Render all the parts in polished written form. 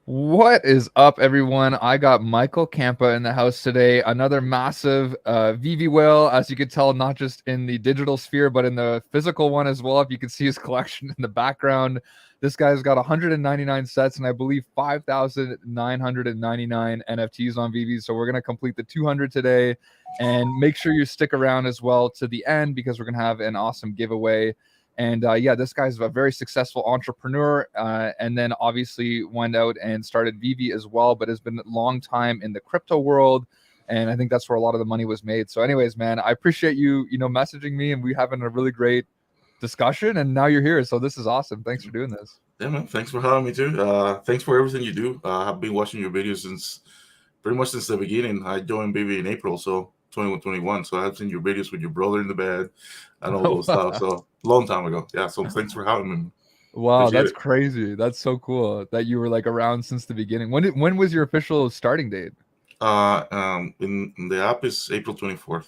What is up, everyone? I got Michael Campa in the house today. Another massive VV whale, as you could tell, not just in the digital sphere, but in the physical one as well. If you can see his collection in the background, this guy's got 199 sets and I believe 5,999 NFTs on VV. So we're going to complete the 200 today. And make sure you stick around as well to the end because we're going to have an awesome giveaway. And yeah, this guy's a very successful entrepreneur, and then obviously went out and started VEVE as well, but has been a long time in the crypto world. And I think that's where a lot of the money was made. So, anyways, man, I appreciate you, messaging me, and we having a really great discussion. And now you're here, so this is awesome. Thanks for doing this. Yeah, man. Thanks for having me too. Thanks for everything you do. I've been watching your videos since pretty much since the beginning. I joined Baby in April, so 21. So I've seen your videos with your brother in the bed and all those stuff. So long time ago. Yeah. So thanks for having me. Wow, Appreciate that's it. crazy. That's so cool that you were like around since the beginning. When was your official starting date? In the app is April 24th,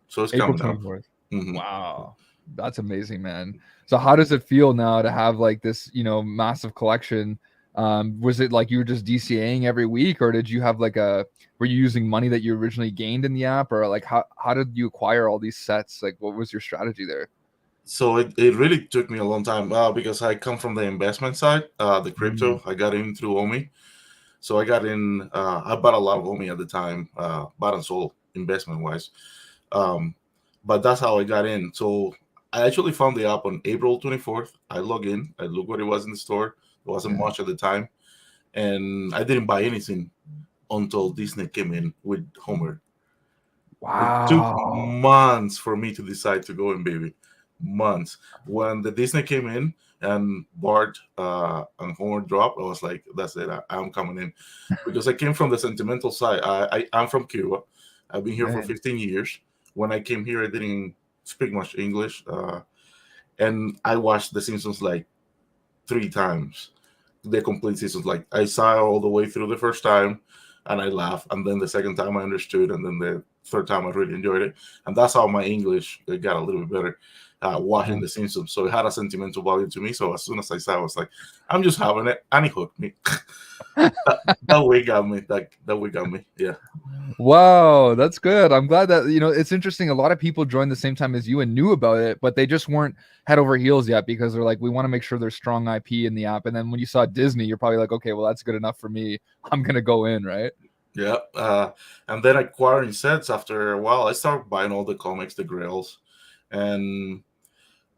so it's April coming up. 24th. Hmm. Wow. That's amazing, man. So how does it feel now to have like this, massive collection? Was it like you were just DCAing every week, or did you have like were you using money that you originally gained in the app, or like how did you acquire all these sets? Like what was your strategy there? So it really took me a long time because I come from the investment side, the Mm, crypto. I got in through Omi. So I got in. I bought a lot of Omi at the time, bought and sold investment wise. Um, but that's how I got in. So I actually found the app on April 24th. I log in. I look what it was in the store. There wasn't yeah. much at the time, and I didn't buy anything until Disney came in with Homer. It took Wow. months for me to decide to go in, baby. Months. When the Disney came in and Bart and Homer dropped, I was like, that's it. I'm coming in. Because I came from the sentimental side. I'm from Cuba. I've been here for Man. 15 years. When I came here, I didn't speak much English. And I watched The Simpsons like 3 times, the complete seasons. Like I saw all the way through the first time, and I laughed, and then the second time I understood, and then the third time I really enjoyed it, and that's how my English got a little bit better. Watching The Simpsons, so it had a sentimental value to me. So as soon as I saw, it, I was like, "I'm just having it," and he hooked me. That way got me. That way got me. Yeah. Wow, that's good. I'm glad that, it's interesting. A lot of people joined the same time as you and knew about it, but they just weren't head over heels yet because they're like, we want to make sure there's strong IP in the app. And then when you saw Disney, you're probably like, okay, well, that's good enough for me. I'm going to go in, right? Yeah. And then acquiring sets after a while, I started buying all the comics, the grails, and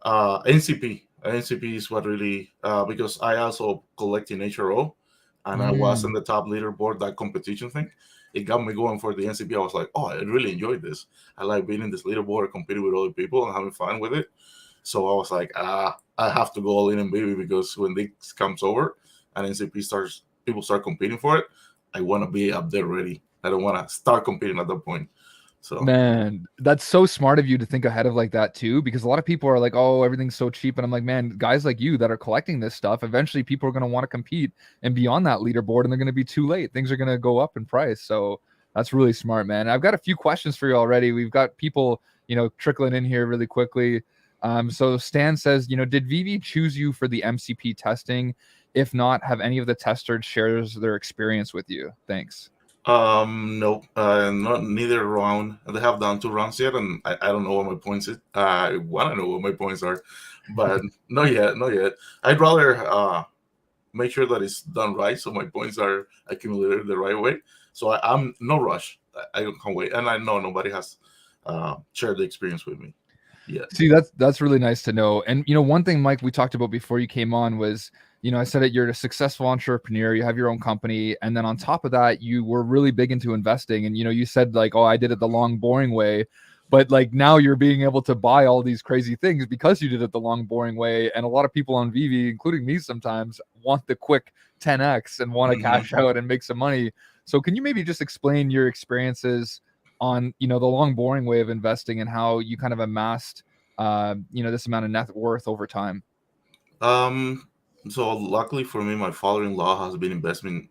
NCP. NCP is what really because I also collect in HRO, and I was in Mm, the top leaderboard, that competition thing. It got me going for the NCP. I was like, oh, I really enjoyed this. I like being in this leaderboard, competing with other people, and having fun with it. So I was like, I have to go all in and baby because when this comes over and NCP starts, people start competing for it. I want to be up there ready. I don't want to start competing at that point. So man, that's so smart of you to think ahead of like that too, because a lot of people are like, oh, everything's so cheap. And I'm like, man, guys like you that are collecting this stuff, eventually people are going to want to compete and be on that leaderboard and they're going to be too late. Things are going to go up in price. So that's really smart, man. I've got a few questions for you already. We've got people, trickling in here really quickly. So Stan says, did VV choose you for the MCP testing? If not, have any of the testers shares their experience with you? Thanks. No, not neither round. They have done 2 rounds yet, and I don't know what my points is. I want to know what my points are, but not yet, not yet. I'd rather make sure that it's done right, so my points are accumulated the right way. So I'm no rush. I can't wait, and I know nobody has shared the experience with me yet. See, that's really nice to know. And one thing, Mike, we talked about before you came on was, I said that you're a successful entrepreneur, you have your own company, and then on top of that, you were really big into investing. And you said like, oh, I did it the long, boring way. But like now you're being able to buy all these crazy things because you did it the long, boring way. And a lot of people on VV, including me sometimes, want the quick 10x and want to Hmm. cash out and make some money. So can you maybe just explain your experiences on, the long, boring way of investing and how you kind of amassed this amount of net worth over time? Um, so luckily for me, my father-in-law has been investing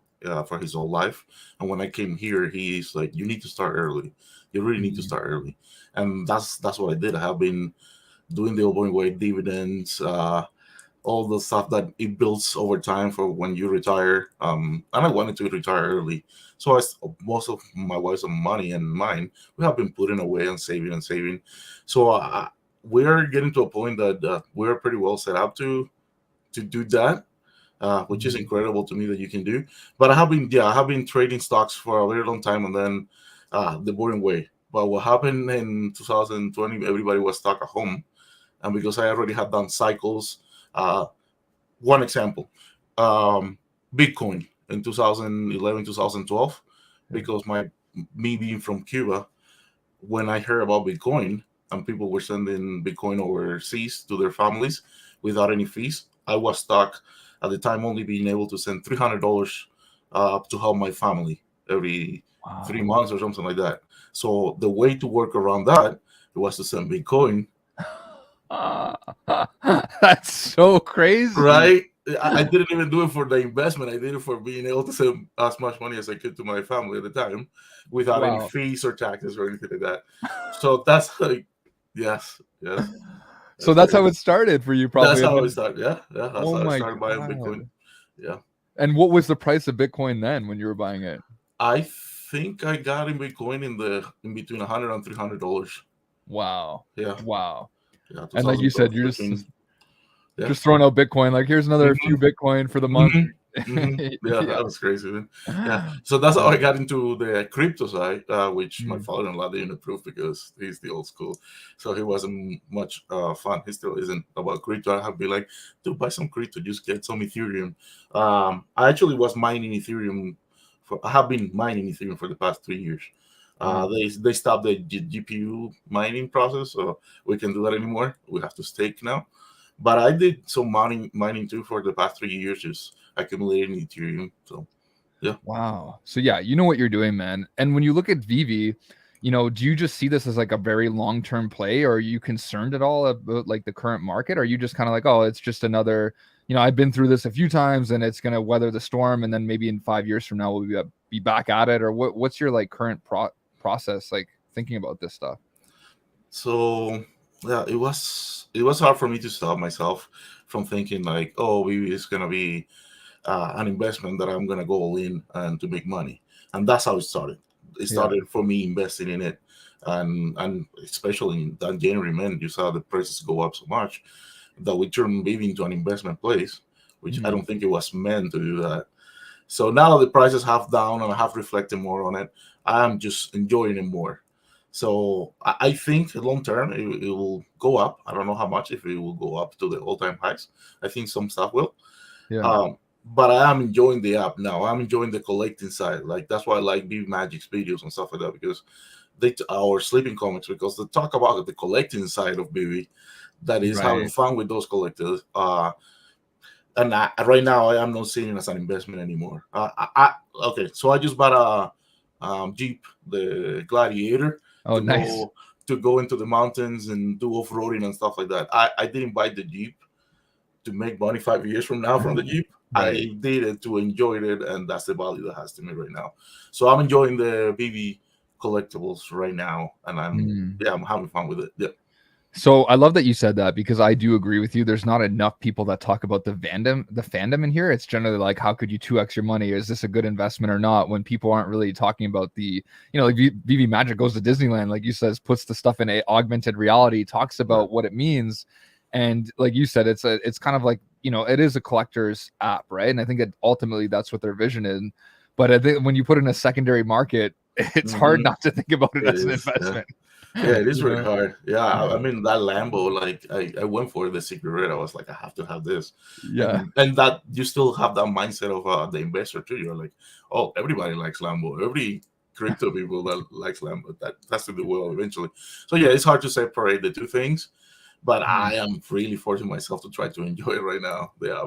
for his whole life, and when I came here, he's like, "You need to start early. You really need to Mm, start early," and that's what I did. I have been doing the Open Way dividends, all the stuff that it builds over time for when you retire. And I wanted to retire early, so most of my wife's money and mine, we have been putting away and saving and saving. So we're getting to a point that we're pretty well set up to do that, which is incredible to me that you can do. But I have been trading stocks for a very long time, and then the boring way. But what happened in 2020, everybody was stuck at home, and because I already had done cycles. One example, Bitcoin in 2011, 2012, because me being from Cuba, when I heard about Bitcoin and people were sending Bitcoin overseas to their families without any fees, I was stuck at the time only being able to send $300 to help my family every 3 months or something like that. So the way to work around that was to send Bitcoin. That's so crazy, right? I didn't even do it for the investment. I did it for being able to send as much money as I could to my family at the time without any fees or taxes or anything like that. So that's like, yes. So that's how it started for you, probably. That's how it started. Yeah. That's how I started buying God. Bitcoin. Yeah. And what was the price of Bitcoin then when you were buying it? I think I got in Bitcoin in between $100 and $300. Wow. Yeah. Wow. Yeah. And like you said, you're Yeah. just throwing out Bitcoin. Like, here's another few Bitcoin for the month. Yeah, that was crazy, man. Yeah, so that's how I got into the crypto side, which my father-in-law didn't approve because he's the old school, so he wasn't much fun. He still isn't about crypto. I have to be like, dude, buy some crypto, just get some Ethereum. I actually was mining Ethereum. I have been mining Ethereum for the past 3 years. They stopped the GPU mining process, so we can do that anymore. We have to stake now. But I did some mining too for the past 3 years, just accumulating Ethereum. So, yeah. Wow. So yeah, you know what you're doing, man. And when you look at VEVE, do you just see this as like a very long-term play, or are you concerned at all about like the current market? Or are you just kind of like, oh, it's just another, I've been through this a few times and it's gonna weather the storm, and then maybe in 5 years from now we'll be back at it? Or what's your like current process like thinking about this stuff? So yeah, it was hard for me to stop myself from thinking like, oh, maybe it's gonna be an investment that I'm gonna go all in and to make money, and that's how it started. It started for me investing in it, and especially in that January, man, you saw the prices go up so much that we turned maybe into an investment place, which I don't think it was meant to do that. So now the prices have down and I have reflected more on it. I'm just enjoying it more. So I think long term it will go up. I don't know how much, if it will go up to the all-time highs. I think some stuff will. Yeah. But I am enjoying the app now. I'm enjoying the collecting side. Like that's why I like VEVE Magic's videos and stuff like that, because our sleeping comics, because they talk about the collecting side of VEVE, that is having fun with those collectors. And right now I am not seeing it as an investment anymore. Okay, so I just bought a Jeep, the Gladiator, Oh, nice. To go into the mountains and do off-roading and stuff like that. I didn't buy the Jeep to make money 5 years from now from the Jeep. I did it to enjoy it, and that's the value that has to me right now. So I'm enjoying the VEVE collectibles right now, and I'm having fun with it. Yeah. So I love that you said that, because I do agree with you. There's not enough people that talk about the fandom in here. It's generally like, how could you 2x your money? Is this a good investment or not? When people aren't really talking about the, like VEVE Magic goes to Disneyland, like you says, puts the stuff in a augmented reality, talks about what it means. And like you said, it's kind of like, it is a collector's app, right? And I think that ultimately that's what their vision is. But I think when you put in a secondary market, it's hard not to think about it as an investment. Yeah, it is really hard. Yeah, I mean that Lambo, like I went for the Secret Red. I was like, I have to have this. Yeah, and that you still have that mindset of the investor too. You're like, oh, everybody likes Lambo. Every crypto people that likes Lambo. That's to do well eventually. So yeah, it's hard to separate the two things, but I am really forcing myself to try to enjoy it right now. Yeah.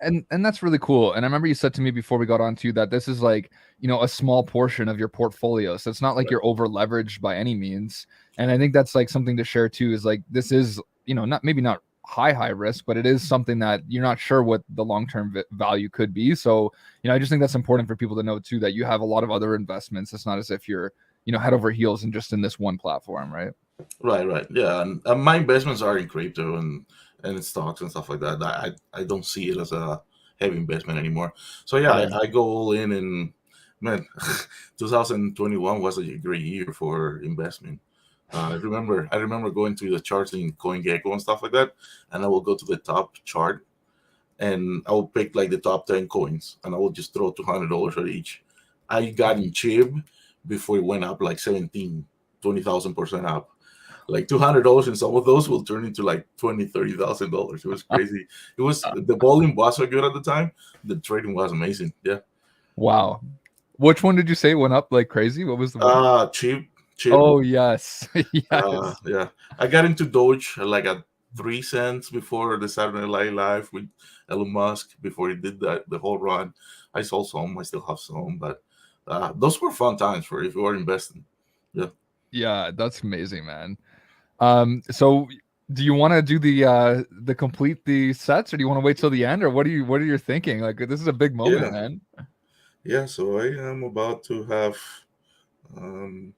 And that's really cool. And I remember you said to me before we got on to that this is like, a small portion of your portfolio. So it's not like you're over leveraged by any means. And I think that's like something to share too, is like, this is, not high risk, but it is something that you're not sure what the long-term value could be. So, I just think that's important for people to know too, that you have a lot of other investments. It's not as if you're, head over heels and just in this one platform, right? Right. Yeah. And my investments are in crypto, and and stocks and stuff like that. I don't see it as a heavy investment anymore. So yeah, Yeah. I go all in, and man, 2021 was a great year for investment. I remember going to the charts in CoinGecko and stuff like that, and I will go to the top chart, and I will pick like the top 10 coins, and I will just throw $200 at each. I got in cheap before it went up like 20,000% up. Like $200 in some of those will turn into like $20,000, $30,000. It was crazy. It was the volume was so good at the time. The trading was amazing. Yeah. Wow. Which one did you say went up like crazy? What was the one? Cheap. Oh, yes. Yes. Yeah. I got into Doge like at 3 cents before the Saturday Night Live with Elon Musk before he did that the whole run. I sold some. I still have some, but those were fun times for if you are investing. Yeah. Yeah, that's amazing, man. So do you want to do the complete the sets, or do you want to wait till the end, or what are you thinking? Like, this is a big moment, Yeah. man. Yeah. So I am about to have. Um,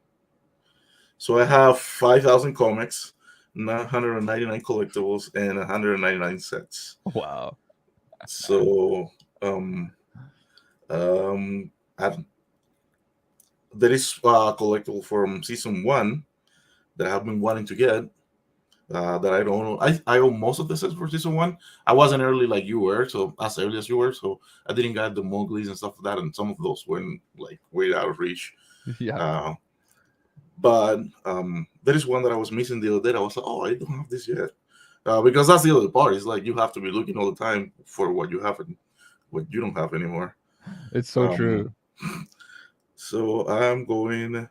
so I have 5,000 comics, 999 collectibles, and 199 sets. Wow. So um, um, I, there is a collectible from season one that I have been wanting to get. That I don't know. I own most of the sets for season one. I wasn't early like you were, so as early as you were, so I didn't get the Mowgli's and stuff like that, and some of those went like way out of reach. Yeah. But there is one that I was missing the other day. I was like, oh, I don't have this yet. Because that's the other part. It's like you have to be looking all the time for what you have and what you don't have anymore. It's so true. So I'm gonna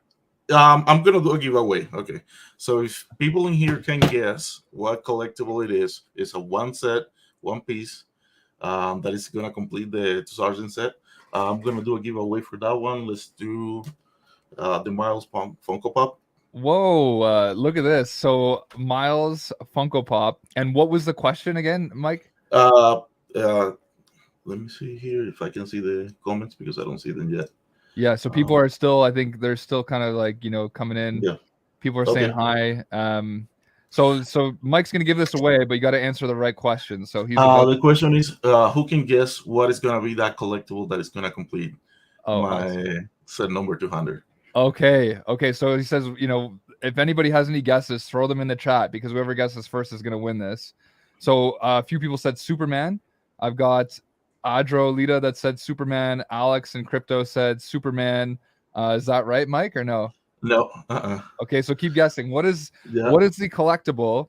do a giveaway. Okay. So if people in here can guess what collectible it is, it's a one set, one piece, that is gonna complete the 2000 set. I'm gonna do a giveaway for that one. Let's do the Miles Funko Pop. Whoa, look at this. So Miles Funko Pop. And what was the question again, Mike? Uh, uh, Let me see here if I can see the comments because I don't see them yet. Yeah, so people are still, I think they're still kind of like, coming in. Yeah. People are saying hi. So Mike's gonna give this away, but you got to answer the right question. So he's about. The question is, who can guess what is gonna be that collectible that is gonna complete my set number 200? Okay. So he says, if anybody has any guesses, throw them in the chat because whoever guesses first is gonna win this. So a few people said Superman. I've got Adro Lita that said Superman. Alex and Crypto said Superman. Is that right, Mike, or no? No. Okay, so keep guessing. What is the collectible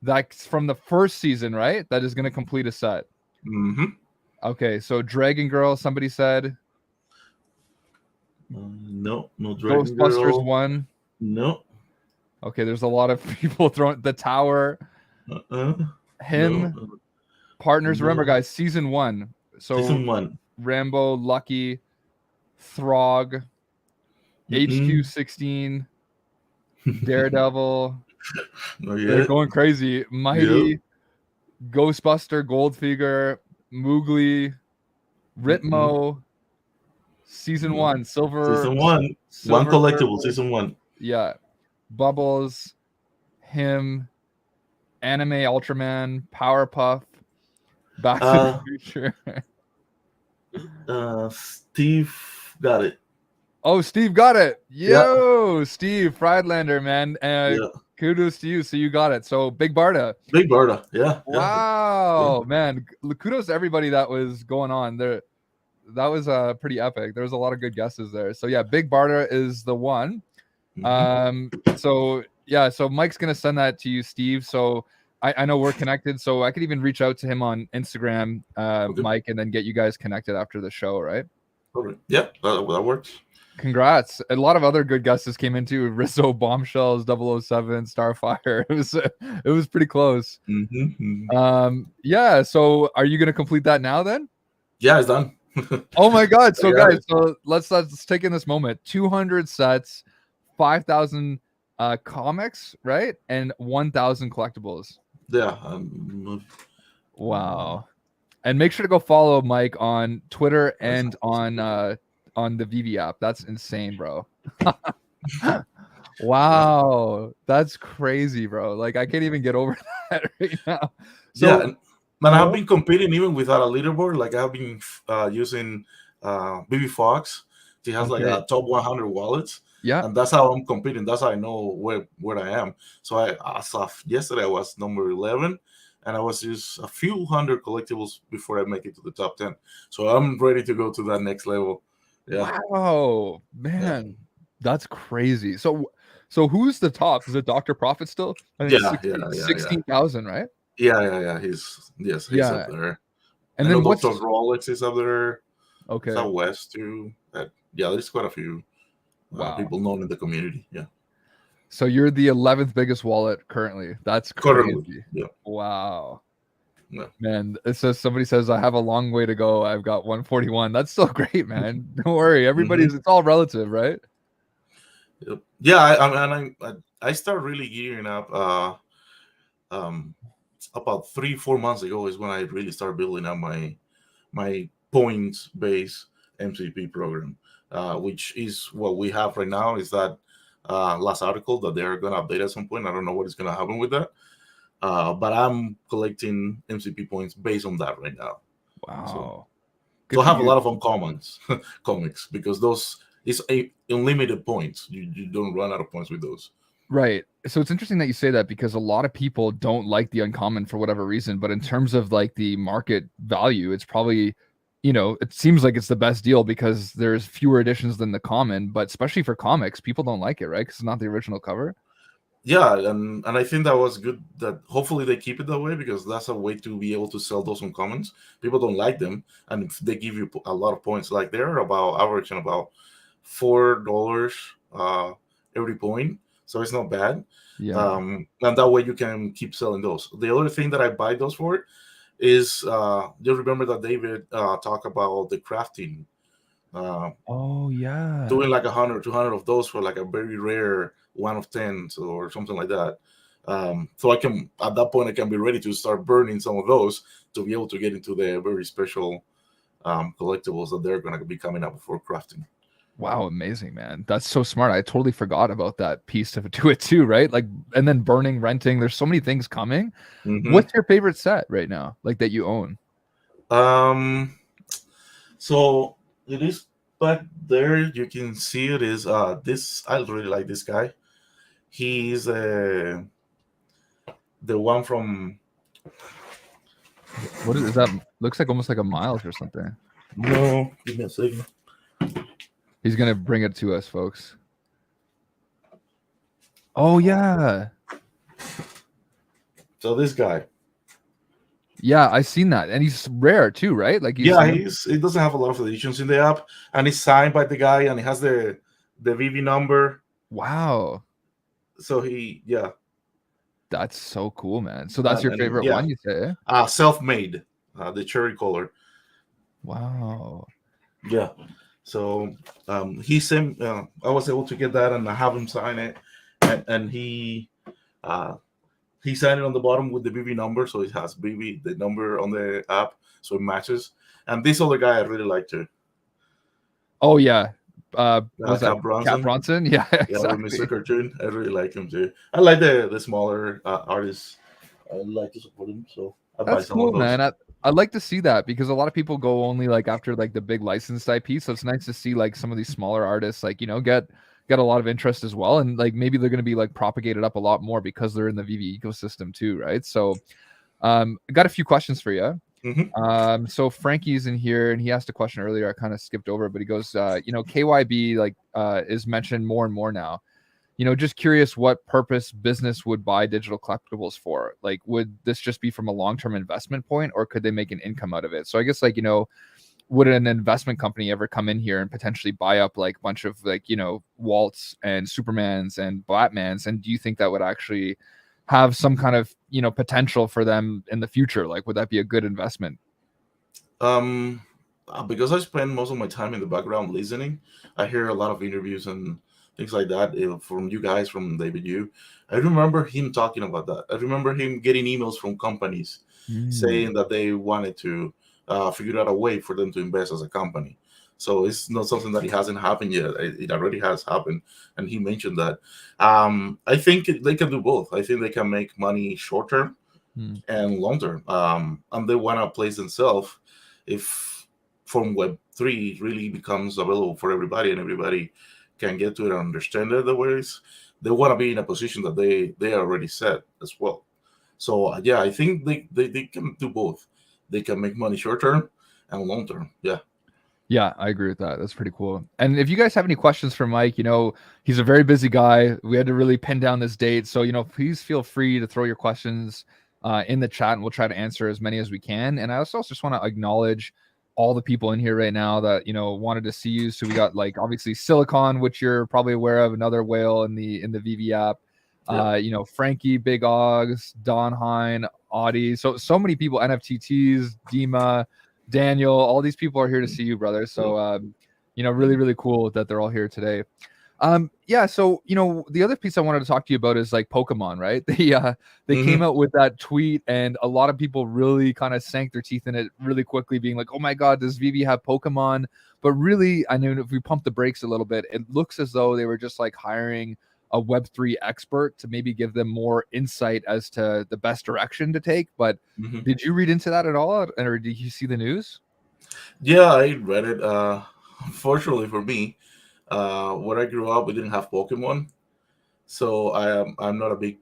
that's from the first season, right? That is going to complete a set. Mm-hmm. Okay, so Dragon Girl, somebody said. No Dragon Ghostbusters Girl. 1. No. Okay, there's a lot of people throwing the Tower. Him. No. Partners. No. Remember, guys, season 1. So season 1. Rambo, Lucky, Throg, HQ 16, Daredevil. They're going crazy. Mighty, Ghostbuster, Goldfinger, Moogly, Ritmo, season 1, Silver. Season 1. One collectible, season 1. Yeah. Bubbles, him, Anime Ultraman, Powerpuff, Back to the Future. Steve got it. Oh, Steve got it. Yo, yeah. Steve Friedlander, man. Kudos to you. So you got it. So Big Barda. Yeah. Wow, man. Kudos to everybody that was going on there. That was pretty epic. There was a lot of good guesses there. So yeah, Big Barda is the one. So Mike's gonna send that to you, Steve. So I know we're connected, so I could even reach out to him on Instagram, Mike, and then get you guys connected after the show, right? Okay. Yeah, that works. Congrats. A lot of other good guesses came into Rizzo, Bombshells, 007, Starfire. It was pretty close. Yeah, so are you gonna complete that now then? Yeah, it's done. Oh my god. So guys, so let's take in this moment. 200 sets, 5,000 comics, right? And 1,000 collectibles. Yeah. Wow. And make sure to go follow Mike on Twitter and on the VEVE app. That's insane, bro. Wow. That's crazy, bro. Like, I can't even get over that right now. Yeah, So, and I go have ahead. been competing even without a leaderboard. Like I have been using BB Fox. He has like Okay. a top 100 wallets, Yeah. and that's how I'm competing. That's how I know where I am. So as of yesterday, I was number 11, and I was just a few hundred collectibles before I make it to the top 10. So I'm ready to go to that next level. Yeah, Wow, yeah, man, that's crazy. So who's the top? Is it Dr. Profit still? I think yeah, 60 yeah, yeah, yeah, 16,000, right? yeah, yeah, yeah. He's up Yeah. there. And I know then Dr. what's Rolex is up there. okay. Southwest too. Yeah, there's quite a few Wow. people known in the community. Yeah, So you're the 11th biggest wallet currently. That's currently. crazy. Yeah, Wow. yeah. Man, it says somebody says I have a long way to go. I've got 141. That's still great, man. Don't worry. Hmm. It's all relative, right? Yep. Yeah. I start really gearing up. Um, about 3-4 months ago is when I really start building up my points based MCP program, which is what we have right now. Is that last article that they're gonna update at some point? I don't know what is gonna happen with that. But I'm collecting MCP points based on that right now. So, Wow. so Good I for have a you. lot of uncommons comics because those is a unlimited points. You don't run out of points with those. Right. So it's interesting that you say that because a lot of people don't like the uncommon for whatever reason, but in terms of like the market value, it's probably, it seems like it's the best deal because there's fewer editions than the common, but especially for comics, people don't like it, right? Because it's not the original cover. Yeah, and I think that was good. That hopefully they keep it that way because that's a way to be able to sell those uncommons. People don't like them, and if they give you a lot of points. Like they're about averaging about $4 every point, so it's not bad. Yeah. And that way you can keep selling those. The other thing that I buy those for is you remember that David talked about the crafting, uh, Oh yeah. doing like 100, 200 of those for like a very rare 1 of 10 or something like that. So I can at that point I can be ready to start burning some of those to be able to get into the very special collectibles that they're going to be coming up before crafting. Wow, amazing, man. That's so smart. I totally forgot about that piece to do it too, right? Like, and then burning, renting. There's so many things coming. Hmm. What's your favorite set right now, like that you own? Um, so it is back there. You can see it is this. I really like this guy. He's the one from. What is that? Looks like almost like a Miles or something. No, give me a second. He's gonna bring it to us, folks. Oh yeah, So this guy. yeah, I seen that, and he's rare too, right? Like he's Yeah, he doesn't have a lot of editions in the app, and it's signed by the guy, and he has the VV number. wow, So yeah, that's so cool, man. So that's your and favorite yeah, one, you say? Eh? self-made, the cherry color. Wow, Yeah. So he sent. I was able to get that, and I have him sign it, and uh, he signed it on the bottom with the BB number, so it has BB the number on the app, so it matches. And this other guy I really like too, oh yeah, was that Cap Cat Bronson. Bronson? Yeah, Yeah, with Mr. exactly. Cartoon, I really like him too. I like the smaller artists. I like to support him, so I buy That's some of cool, those. man. I'd like to see that because a lot of people go only like after like the big licensed IP. So it's nice to see like some of these smaller artists like get a lot of interest as well, and like maybe they're going to be like propagated up a lot more because they're in the VV ecosystem too, right? So I got a few questions for you. Hmm. So Frankie's in here and he asked a question earlier. I kind of skipped over, but he goes, KYB like is mentioned more and more now. Just curious what purpose business would buy digital collectibles for. Like, would this just be from a long-term investment point, or could they make an income out of it? So I guess like, would an investment company ever come in here and potentially buy up like a bunch of like, Walt's and Supermans and Batmans? And do you think that would actually have some kind of, potential for them in the future? Like, would that be a good investment? Um, because I spend most of my time in the background listening, I hear a lot of interviews and things like that from you guys, from David Yu. I remember him talking about that. I remember him getting emails from companies Mm. saying that they wanted to figure out a way for them to invest as a company. So it's not something that it hasn't happened yet. It already has happened, and he mentioned that. I think they can do both. I think they can make money short term, Hmm. and long term. And they want to place themselves if from Web3 really becomes available for everybody and everybody can get to it and understand it the ways they want to be in a position that they are already set as well. So yeah, I think they can do both. They can make money short term and long term. Yeah. Yeah, I agree with that. That's pretty cool. And if you guys have any questions for Mike, he's a very busy guy. We had to really pin down this date. So, please feel free to throw your questions in the chat and we'll try to answer as many as we can. And I also just want to acknowledge all the people in here right now that, wanted to see you. So we got like obviously Silicon, which you're probably aware of, another whale in the VV app. Yeah. Frankie, Big Ogs, Don Hine, Audie. So many people, NFTTs, Dima, Daniel, all these people are here to see you, brother. So, really, really cool that they're all here today. Yeah. So, the other piece I wanted to talk to you about is like Pokemon, right? They came out with that tweet, and a lot of people really kind of sank their teeth in it really quickly, being like, "Oh my God, does VV have Pokemon?" But really, I mean, if we pump the brakes a little bit, it looks as though they were just like hiring a Web3 expert to maybe give them more insight as to the best direction to take. But did you read into that at all, or did you see the news? Yeah, I read it. Fortunately for me, where I grew up, we didn't have Pokemon, so I'm not a big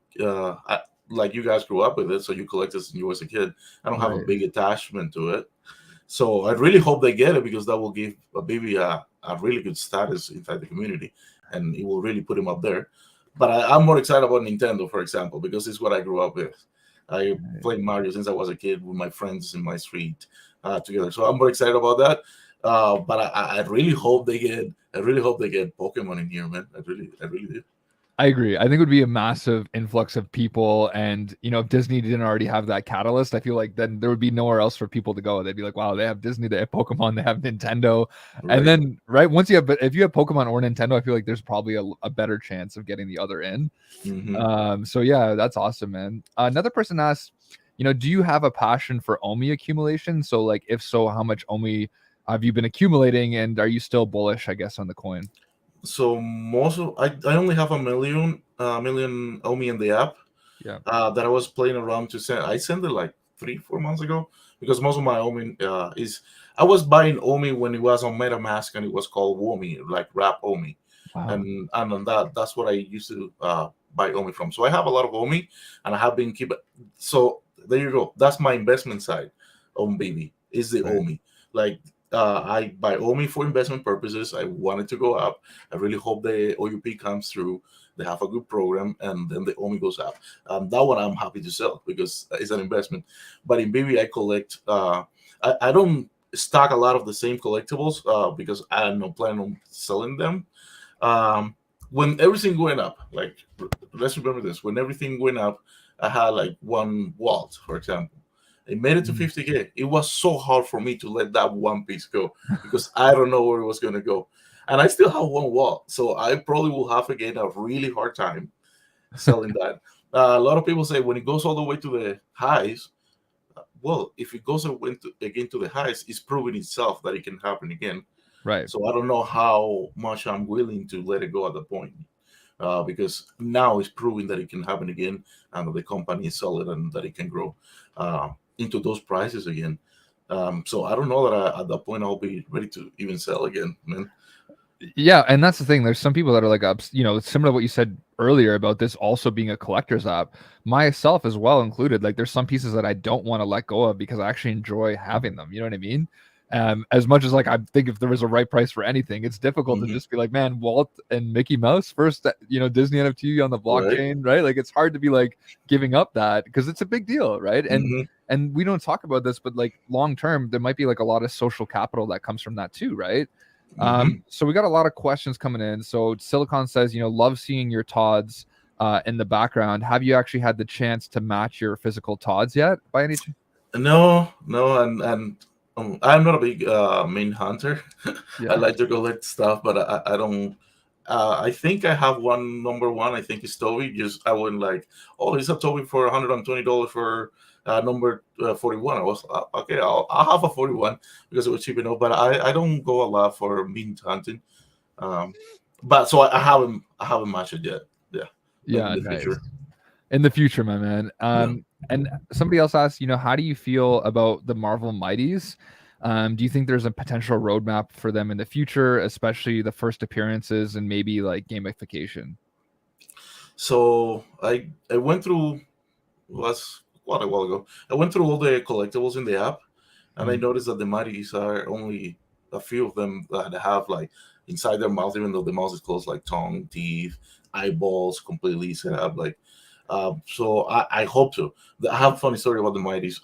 like you guys grew up with it, so you collected since you was a kid. I don't have a Right. big attachment to it, so I really hope they get it because that will give a baby a really good status inside the community, and it will really put him up there. But I'm more excited about Nintendo, for example, because it's what I grew up with. I played Mario since I was a kid with my friends in my street together, so I'm more excited about that. But I really hope they get. I really hope they get Pokemon in here, man. I really do. I agree. I think it would be a massive influx of people. And, if Disney didn't already have that catalyst, I feel like then there would be nowhere else for people to go. They'd be like, wow, they have Disney, they have Pokemon, they have Nintendo. And Right. then, right, once you have, but if you have Pokemon or Nintendo, I feel like there's probably a better chance of getting the other in. Hmm. So yeah, that's awesome, man. Another person asked, do you have a passion for OMI accumulation? So, like, if so, how much OMI have you been accumulating, and are you still bullish, I guess, on the coin? So most of I only have a million Omi in the app Yeah. that I was playing around to send. I sent it like 3 4 months ago because most of my Omi is I was buying Omi when it was on MetaMask and it was called Womi, like Wrap Omi, Wow. and on that's what I used to buy Omi from. So I have a lot of Omi and I have been keeping. So there you go. That's my investment side on baby is the Right. Omi. Like I buy Omi for investment purposes. I want it to go up. I really hope the OUP comes through. They have a good program, and then the OMI goes up. That one I'm happy to sell because it's an investment. But in baby, I collect. I don't stock a lot of the same collectibles because I'm not planning on selling them. Um, when everything went up, like let's remember this: when everything went up, I had like one Walt, for example. It made it to Mm. 50K. It was so hard for me to let that one piece go because I don't know where it was going to go. And I still have one Walt. So I probably will have again a really hard time selling that. A lot of people say when it goes all the way to the highs, well, if it goes again to the highs, it's proving itself that it can happen again. Right. So I don't know how much I'm willing to let it go at the point because now it's proving that it can happen again and that the company is solid and that it can grow into those prices again. So I don't know that at that point I'll be ready to even sell again, man. Yeah, and that's the thing. There's some people that are like, similar to what you said earlier about this also being a collector's app. Myself as well included. Like, there's some pieces that I don't want to let go of because I actually enjoy having them. You know what I mean? As much as like I think if there was a right price for anything, it's difficult to Hmm. just be like, man, Walt and Mickey Mouse first, Disney NFT on the Right. blockchain, right? Like, it's hard to be like giving up that because it's a big deal, right? Hmm. And we don't talk about this, but like long term, there might be like a lot of social capital that comes from that too, right? Hmm. So we got a lot of questions coming in. So Silicon says, love seeing your Tods in the background. Have you actually had the chance to match your physical Tods yet by any chance? No, no, and I'm not a big main hunter. I Yeah. like to collect stuff, but I don't. I think I have one number one. I think it's Toby. Just I wouldn't like. Oh, it's a Toby for $120 for number 41. I was okay. I'll have a 41 because it was cheap enough. But I don't go a lot for meat hunting. Um, but so I haven't matched it yet. Yeah, maybe in Yeah, the nice. future. In the future, my man. Yeah. And somebody else asked, how do you feel about the Marvel Mighties? Do you think there's a potential roadmap for them in the future, especially the first appearances and maybe like gamification? So I went through, was quite a while ago. I went through all the collectibles in the app, and I Mhm. noticed that the Mighties are only a few of them that have like inside their mouth, even though the mouth is closed, like tongue, teeth, eyeballs, completely set up. Like, so I hope so. I have a funny story about the Mighties.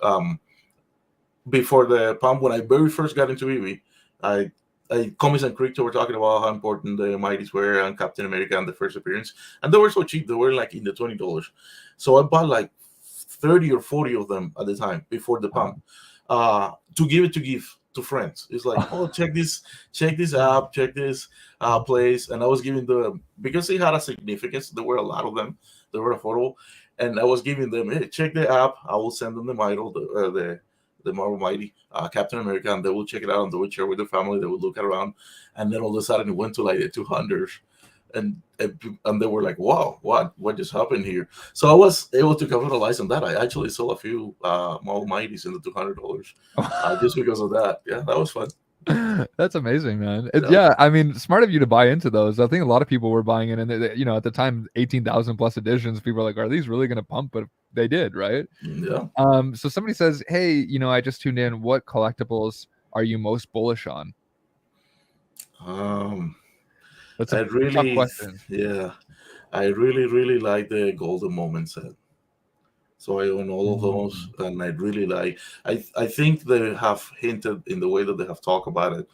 Before the pump, when I very first got into EV, I Comics and Creek were talking about how important the Mighties were and Captain America and the first appearance, and they were so cheap. They were like in the $20. So I bought like 30 or 40 of them at the time before the pump, to give to friends. It's like, oh, check this app, check this place, and I was giving them, because it had a significance. There were a lot of them. They were affordable, and I was giving them, hey, check the app. I will send them the idol, the Marvel Mighty, Captain America, and they will check it out and they will share with their family. They will look around, and then all of a sudden it went to like the 200s, and they were like, "Wow, what just happened here?" So I was able to capitalize on that. I actually sold a few Marvel Mighties in the $200, just because of that. Yeah, that was fun. That's amazing, man. Yeah, Yeah, I mean, smart of you to buy into those. I think a lot of people were buying in, and at the time, 18,000 plus editions. People are like, "Are these really going to pump?" But they did, right? yeah. So somebody says, "Hey, I just tuned in. What collectibles are you most bullish on?" Um, That's I a tough really, question. yeah, I really like the Golden Moment set. So I own all of those, Mm. and I really like. I think they have hinted in the way that they have talked about it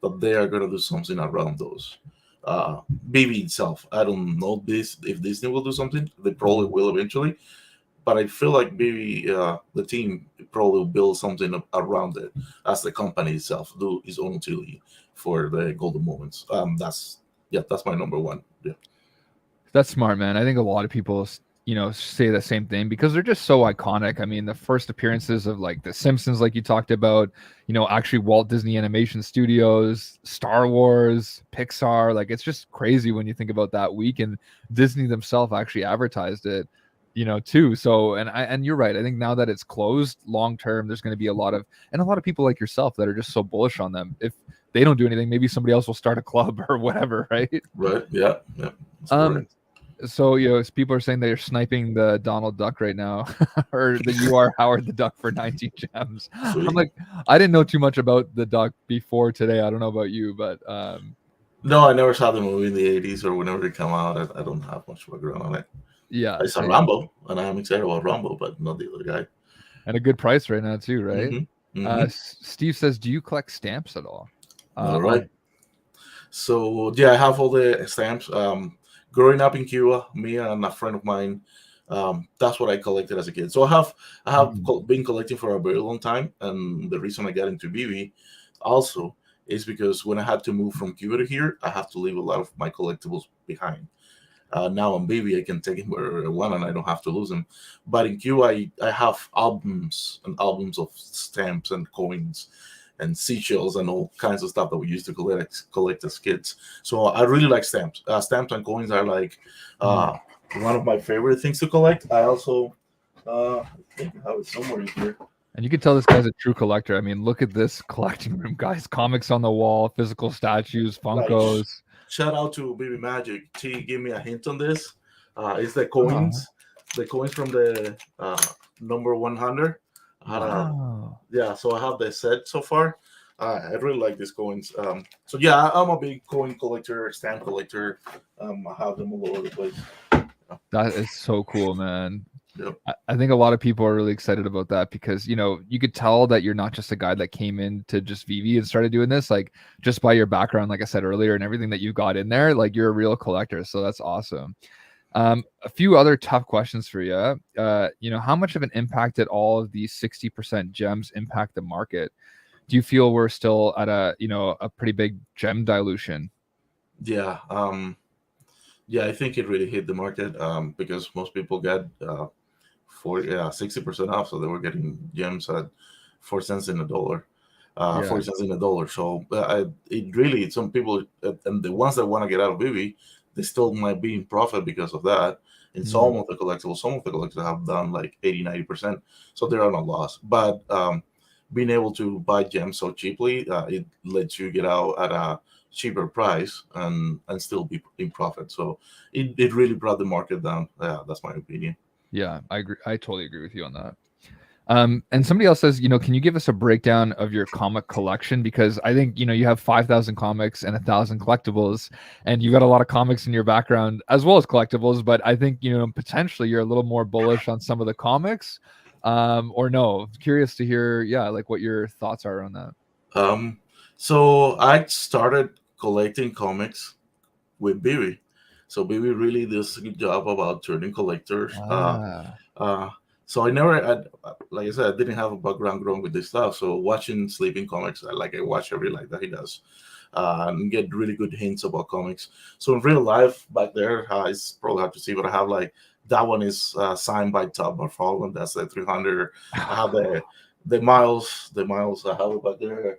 that they are going to do something around those. BB itself, I don't know this if Disney will do something. They probably Mhm. will eventually, but I feel like BB, the team, probably will build something around it as the company itself do its own utility for the golden moments. That's my number one. Yeah, That's smart, man. I think a lot of people, say the same thing because they're just so iconic. I mean, the first appearances of like The Simpsons, like you talked about, actually Walt Disney Animation Studios, Star Wars, Pixar, like it's just crazy when you think about that week. And Disney themselves actually advertised it, too. So, and you're right. I think now that it's closed long term, there's going to be a lot of people like yourself that are just so bullish on them. If they don't do anything, maybe somebody else will start a club or whatever, right? right. Yeah, yeah, that's Um, correct. so people are saying they're sniping the Donald Duck right now, or the you are Howard the Duck for 19 gems. I'm Sweet. like, I didn't know too much about the duck before today. I don't know about you, but No, I never saw the movie in the '80s or whenever it came out. I don't have much background on it. yeah, I saw same. Rambo, and I'm excited about Rambo, but not the other guy. And a good price right now too, right? Mm-hmm. Mm-hmm. Steve says, do you collect stamps at all? All right. On So yeah, I have all the stamps. Growing up in Cuba, me and a friend of mine, that's what I collected as a kid. So Mhm. been collecting for a very long time, and the reason I got into BB also is because when I had to move from Cuba to here, I have to leave a lot of my collectibles behind. Now on BB, I can take it wherever I want, and I don't have to lose them. But in Cuba, I have albums and albums of stamps and coins and seashells and all kinds of stuff that we used to collect as kids. So I really like stamps. Stamps and coins are like Mhm. uh, one of my favorite things to collect. I also I think I have it somewhere in here. And you can tell this guy's a true collector. I mean, look at this collecting room, guys. Comics on the wall, physical statues, Like Funkos. shout out to Baby Magic. She gave me a hint on this. It's Oh, the coins from the number 100. I had a wow. Yeah, so I have the set so far. I really like these coins. So yeah, I'm a big coin collector, stamp collector. I have them all over the place. That is so cool, man. Yep. I think a lot of people are really excited about that because you could tell that you're not just a guy that came in to just VV and started doing this, like just by your background, like I said earlier, and everything that you got in there, like you're a real collector. So that's awesome. A few other tough questions for you. How much of an impact did all of these 60% gems impact the market? Do you feel we're still at a pretty big gem dilution? Yeah. Yeah, I think it really hit the market because most people got 60% off, so they were getting gems at 4 cents in a dollar. Yeah. 40 cents in a dollar. So it really, some people, and the ones that want to get out of BB, they still might be in profit because of that. in Mm. some of the collectibles have done like 80-90%, so they're on a loss. But being able to buy gems so cheaply, it lets you get out at a cheaper price and still be in profit. So it really brought the market down. Yeah, that's my opinion. Yeah, I agree. I totally agree with you on that. And somebody else says, can you give us a breakdown of your comic collection? Because I think, you have 5,000 comics and 1,000 collectibles, and you got a lot of comics in your background as well as collectibles. But I think, potentially you're a little more bullish on some of the comics, or no? Curious to hear, yeah, like what your thoughts are on that. Um, so I started collecting comics with VEVE. So VEVE really does a good job about turning collectors. Ah, Uh, so like I said, I didn't have a background growing with this stuff. So watching Sleeping Comics, I watch every like that he does, and get really good hints about comics. So in real life, back there, it's probably hard to see, but I have like that one is signed by Todd Bartholomew. That's the 300. I have the miles. I have it back there.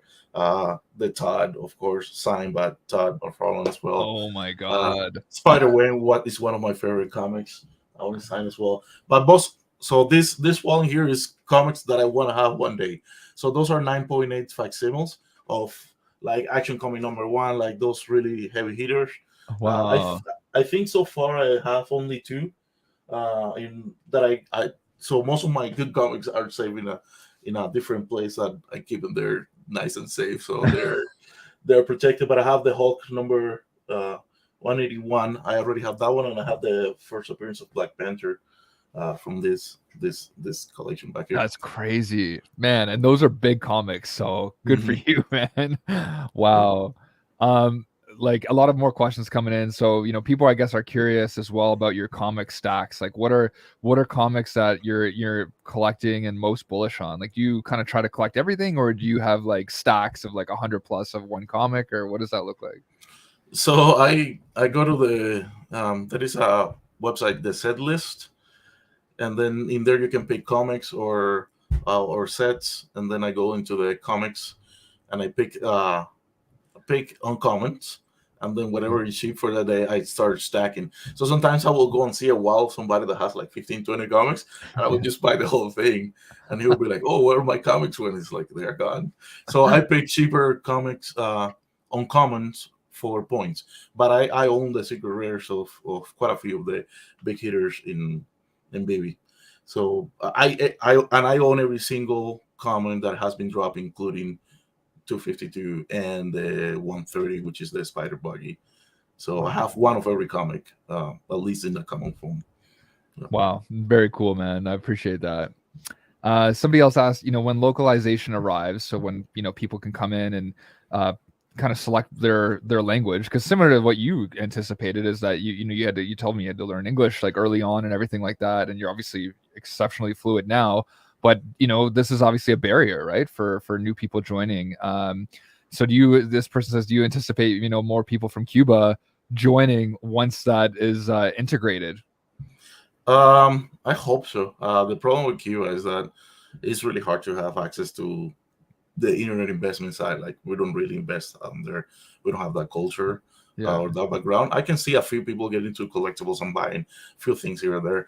The Todd, of course, signed by Todd Bartholomew as well. oh my God. Spider-Man, what is one of my favorite comics. I want to sign as well. But both, so this one here is comics that I want to have one day. So those are 9.8 facsimiles of like Action Comic #1, like those really heavy hitters. Uh, I th- Wow. I think so far I have only two. In that I so most of my good comics are saved in a different place that I keep them there nice and safe. So they're protected. But I have the Hulk number 181. I already have that one, and I have the first appearance of Black Panther from this collection back here. That's crazy, man. And those are big comics, so good for Mhm. you, man. Yeah. Wow. Um, like a lot of more questions coming in. So, people I guess are curious as well about your comic stacks. Like what are comics that you're collecting and most bullish on? Like do you kind of try to collect everything, or do you have like stacks of like 100 plus of one comic, or what does that look like? So I go to there is a website, the set list, and then in there you can pick comics or sets, and then I go into the comics and I pick uncommons, and then whatever is cheap for that day, I start stacking. So sometimes I will go and see a wall of somebody that has like 15, 20 comics, and I will just buy the whole thing. And he'll be like, "Oh, where are my comics?" When it's like they're gone. So I pick cheaper comics, uncommons for points. But I own the secret rares of quite a few of the big hitters in Baby. So I own every single common that has been dropped, including 252 and the 130, which is the spider buggy. So I Wow. have one of every comic, at least in the common form. Yeah. Wow, very cool, man. I appreciate that. Somebody else asked, when localization arrives, so when people can come in and kind of select their language, because similar to what you anticipated is that you told me you had to learn English like early on and everything like that, and you're obviously exceptionally fluid now, but this is obviously a barrier, right, for new people joining. So this person says, do you anticipate more people from Cuba joining once that is integrated? I hope so. The problem with Cuba is that it's really hard to have access to the internet investment side. Like we don't really invest there. We don't have that culture Yeah. or that background. I can see a few people get into collectibles and buying a few things here or there.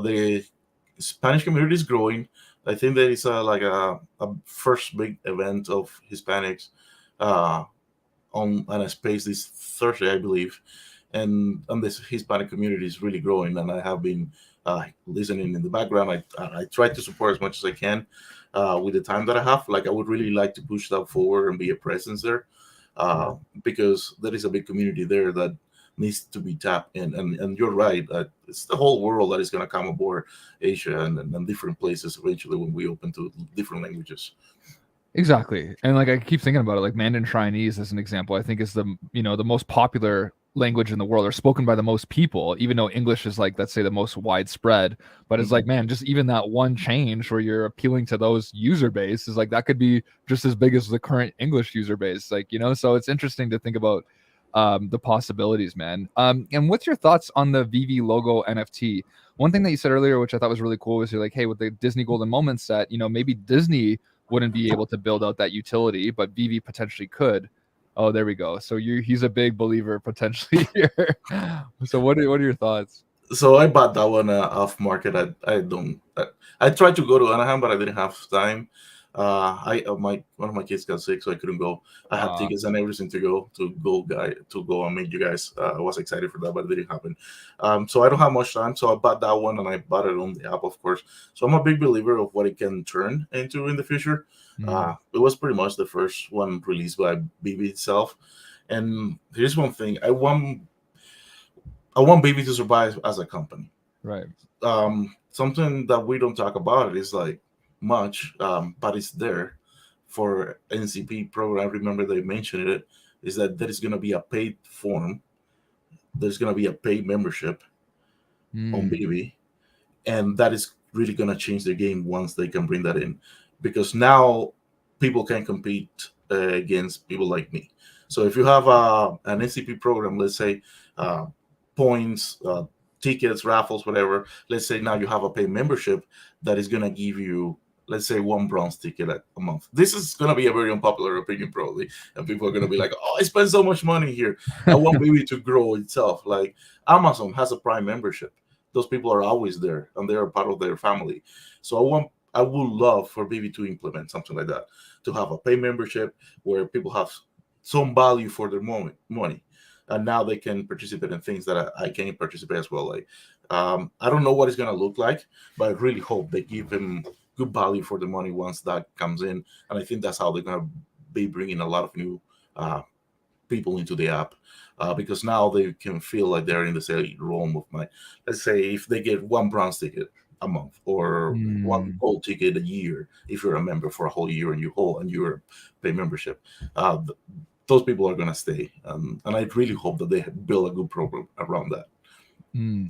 The Spanish community is growing. I think there is a first big event of Hispanics uh, on a space this Thursday, I believe, and this Hispanic community is really growing. And I have been listening in the background. I try to support as much as I can with the time that I have. Like I would really like to push that forward and be a presence there because there is a big community there that needs to be tapped in. And you're right. It's the whole world that is going to come aboard Asia and different places eventually when we open to different languages. Exactly. And like I keep thinking about it, like Mandarin Chinese as an example, I think is the most popular language in the world or spoken by the most people, even though English is like, let's say, the most widespread. But it's like, Mhm. man, just even that one change where you're appealing to those user base is like that could be just as big as the current English user base. Like, so it's interesting to think about the possibilities, man. And what's your thoughts on the VV logo NFT? One thing that you said earlier, which I thought was really cool, was you're like, hey, with the Disney Golden Moment set, maybe Disney wouldn't be able to build out that utility, but VV potentially could. Oh, there we go. So he's a big believer potentially here. So what are your thoughts? So I bought that one off market. I don't. I tried to go to Anaheim, but I didn't have time. I my one of my kids got sick, so I couldn't go. I had Uh, tickets and everything to go and meet you guys. I was excited for that, but it didn't happen. So I don't have much time. So I bought that one, and I bought it on the app, of course. So I'm a big believer of what it can turn into in the future. mm, It was pretty much the first one released by BB itself. And here's one thing: I want Baby to survive as a company. right. Something that we don't talk about is like much, but it's there for NCP program. I remember they mentioned it. Is that there is going to be a paid form? There's going to be a paid membership on Mm, Baby, and that is really going to change the game once they can bring that in, because now people can compete against people like me. So if you have an NCP program, let's say uh, points, tickets, raffles, whatever. Let's say now you have a paid membership that is going to give you, let's say, one bronze ticket a month. This is going to be a very unpopular opinion, probably. And people are going to be like, oh, I spent so much money here. I want Baby to grow itself. Like Amazon has a Prime membership. Those people are always there and they are part of their family. So I would love for Baby to implement something like that, to have a pay membership where people have some value for their money, and now they can participate in things that I can participate as well. Like, I don't know what it's gonna look like, but I really hope they give him good value for the money once that comes in, and I think that's how they're gonna be bringing a lot of new uh, people into the app. Because now they can feel like they're in the same realm of my, let's say, if they get one bronze ticket a month or one mm, gold ticket a year, if you're a member for a whole year and you're pay membership, uh, th- those people are gonna stay. And I really hope that they build a good program around that.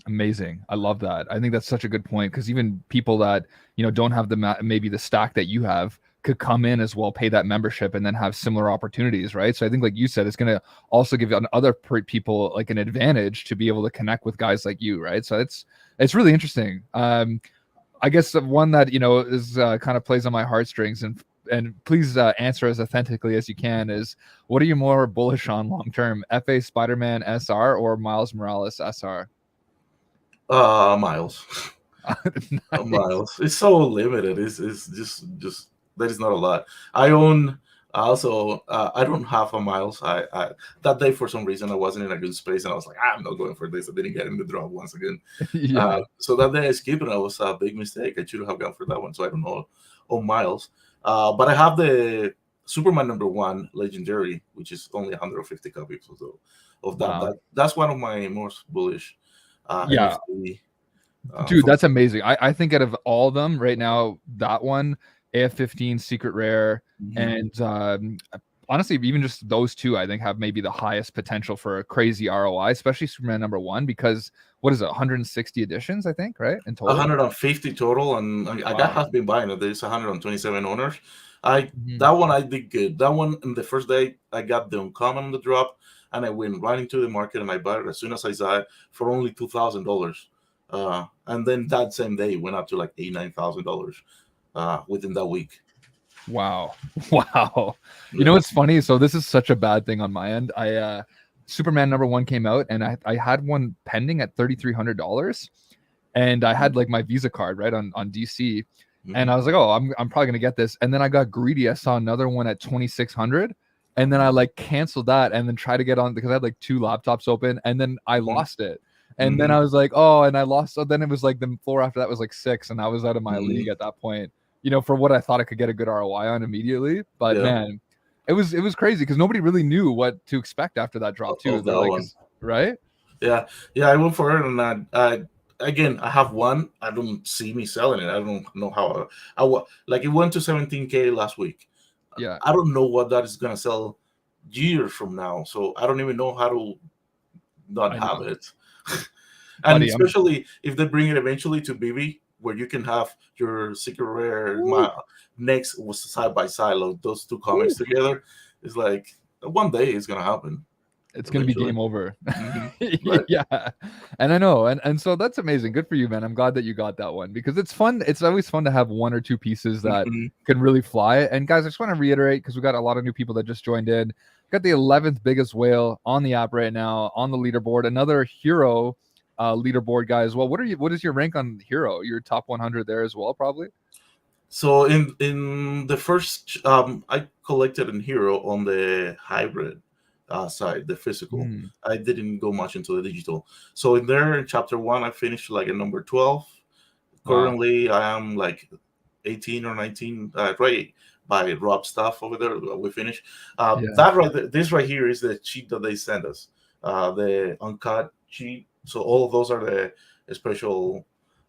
amazing. I love that. I think that's such a good point because even people that don't have the maybe the stack that you have could come in as well, pay that membership, and then have similar opportunities, right? So I think, like you said, it's going to also give other people like an advantage to be able to connect with guys like you, right? So it's really interesting. I guess the one that is kind of plays on my heartstrings, and please answer as authentically as you can, is what are you more bullish on long term, FA Spider-Man SR or Miles Morales SR? Miles. Nice. Miles. It's so limited. It's just that is not a lot. I own also I don't have a Miles. I that day for some reason I wasn't in a good space and I was like, I'm not going for this. I didn't get in the drop once again. Yeah. So that day I skipped and I was a big mistake. I should have gone for that one. So I don't know on Miles. But I have the Superman #1 legendary, which is only 150 copies of that. Wow. That's one of my most bullish Yeah. NFT. Dude, For that's amazing. I think out of all of them right now, that one, AF-15 Secret Rare, Mhm. and honestly, even just those two, I think have maybe the highest potential for a crazy ROI, especially Superman #1, because what is it, 160 editions, I think, right? In total. 150 total, and I got Wow. has been buying it. There's 127 owners. I Mhm. That one I did good. That one in the first day I got the uncommon on the drop, and I went right into the market and I bought it as soon as I saw it for only $2,000. And then that same day it went up to like $9,000 within that week. Wow. Wow. You know Yeah. what's funny? So this is such a bad thing on my end. I Superman #1 came out and I had one pending at $3,300, and I had like my Visa card right on DC, and Mhm. I was like, oh, I'm probably gonna get this, and then I got greedy. I saw another one at 2,600, and then I like canceled that, and then tried to get on because I had like two laptops open, and then I Mhm. lost it, and then Mhm. I was like, oh, and I lost. So then it was like the floor after that was like six, and I was out of my league Mhm. at that point. For what I thought I could get a good ROI on immediately, but Yeah. man, it was crazy because nobody really knew what to expect after that drop too. Of They're that like, one. is right? Yeah, yeah, I went for it, and again, I have one. I don't see me selling it. I don't know how. Like it went to 17K last week. Yeah, I don't know what that is gonna sell years from now. So I don't even know how to not I have know, it. And buddy. I'm especially if they bring it eventually to BB, where you can have your secret rare Woo, next was side by side, like those two woo. comics together. It's like one day it's gonna happen It's gonna be eventually. game over. Right. Yeah, and I know, and so that's amazing. Good for you, man. I'm glad that you got that one because it's fun. It's always fun to have one or two pieces that Mhm. can really fly. And guys, I just want to reiterate because we got a lot of new people that just joined in. Got the 11th biggest whale on the app right now on the leaderboard. Another hero leaderboard guy as well. What is your rank on Hero? Your top 100 there as well, probably. So in the first, I collected in Hero on the hybrid side, the physical. Mm, I didn't go much into the digital. So in there, in chapter one, I finished like a number 12. wow. Currently, I am like 18 or 19, right by Rob stuff over there. We finished. Yeah. That right, this right here is the cheat that they send us, the uncut cheat. So all of those are the special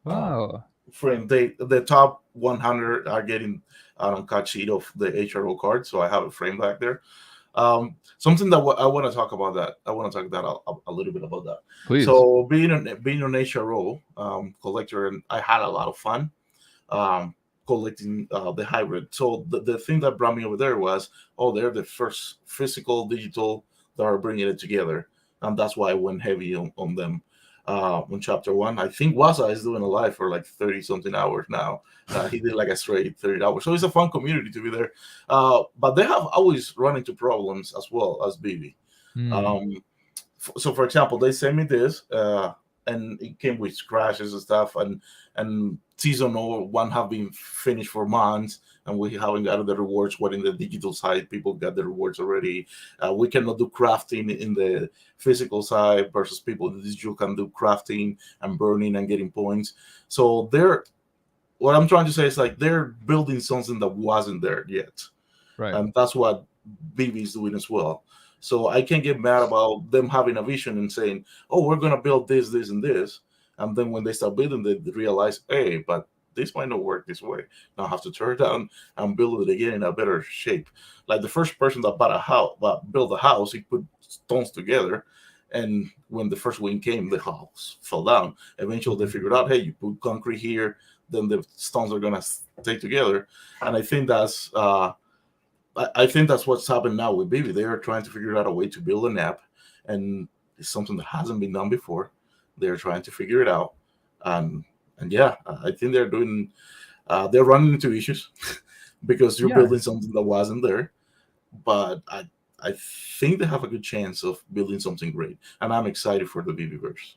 uh, Wow. frame. The top 100 are getting an uncut sheet of the HRO card. So I have a frame back there. Something that I want to talk about that. I want to talk that a little bit about that. Please. So being an HRO collector, and I had a lot of fun collecting the hybrid. So the thing that brought me over there was, oh, they're the first physical digital that are bringing it together, and that's why I went heavy on them. On chapter one, I think Waza is doing a live for like 30 something hours now. He did like a straight 30 hours, so it's a fun community to be there. But they have always run into problems as well as BB. Mm, So for example, they sent me this, and it came with crashes and stuff, and season one have been finished for months, and we haven't got the rewards. What in the digital side, people got the rewards already. We cannot do crafting in the physical side versus people in the digital can do crafting and burning and getting points. So they're what I'm trying to say is like they're building something that wasn't there yet, right. and that's what BB is doing as well. So I can't get mad about them having a vision and saying, "Oh, we're gonna build this, this, and this," and then when they start building, they realize, "Hey, but this might not work this way. Now I have to tear it down and build it again in a better shape." Like the first person that bought a house, built a house, he put stones together, and when the first wind came, the house fell down. Eventually, they Mhm. figured out, "Hey, you put concrete here, then the stones are gonna stay together," and I think that's. I think that's what's happened now with Baby. They are trying to figure out a way to build an app, and it's something that hasn't been done before. They're trying to figure it out, and yeah, I think they're doing. They're running into issues because you're Yeah. building something that wasn't there, but I think they have a good chance of building something great, and I'm excited for the Baby verse.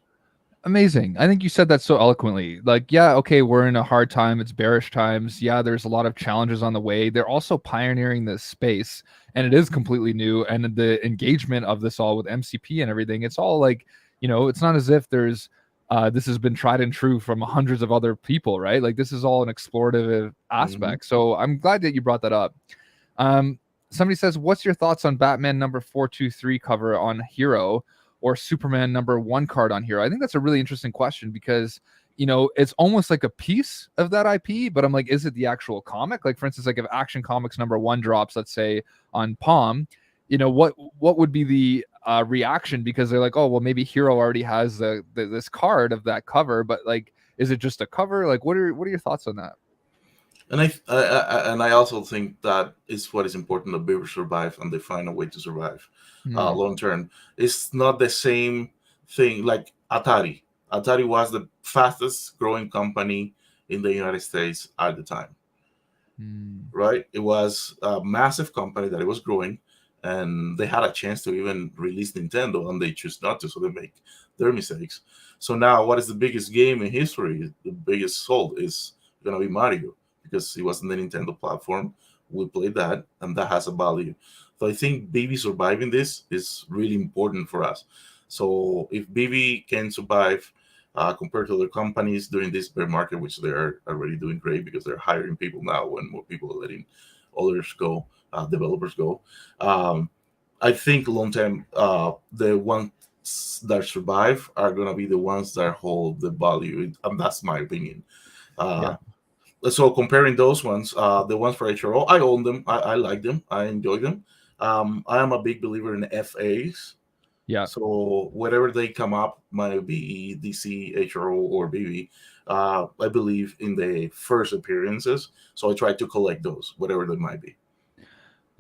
Amazing. I think you said that so eloquently. Like, yeah, okay, we're in a hard time. It's bearish times. Yeah, there's a lot of challenges on the way. They're also pioneering this space, and it is completely new. And the engagement of this all with MCP and everything, it's all like, it's not as if there's this has been tried and true from hundreds of other people, right? Like this is all an explorative Mhm. aspect. So I'm glad that you brought that up. Um, Somebody says, what's your thoughts on Batman number 423 cover on Hero? Or Superman number one card on here? I think that's a really interesting question because it's almost like a piece of that IP, but I'm like, is it the actual comic? Like, for instance, like if Action Comics number one drops, let's say on Palm, what would be the reaction? Because they're like, oh, well, maybe Hero already has this card of that cover, but like, is it just a cover? Like, what are your thoughts on that? And I also think that is what is important that Beaver survive and they find a way to survive Hmm. long term. It's not the same thing like Atari. Atari was the fastest growing company in the United States at the time, Hmm. right? It was a massive company that it was growing, and they had a chance to even release Nintendo, and they choose not to, so they make their mistakes. So now, what is the biggest game in history? The biggest sold is gonna be Mario because it was on the Nintendo platform. We played that, and that has a value. So I think BB surviving this is really important for us. So if BB can survive compared to other companies during this bear market, which they are already doing great because they're hiring people now when more people are letting others go, developers go. Um, I think long term, the ones that survive are going to be the ones that hold the value, and that's my opinion. Uh, Yeah. so comparing those ones, the ones for HRO, I own them. I like them. I enjoy them. I am a big believer in FAs. Yeah. So whatever they come up, might be DC, HRO, or BB, I believe in the first appearances. So I try to collect those, whatever they might be.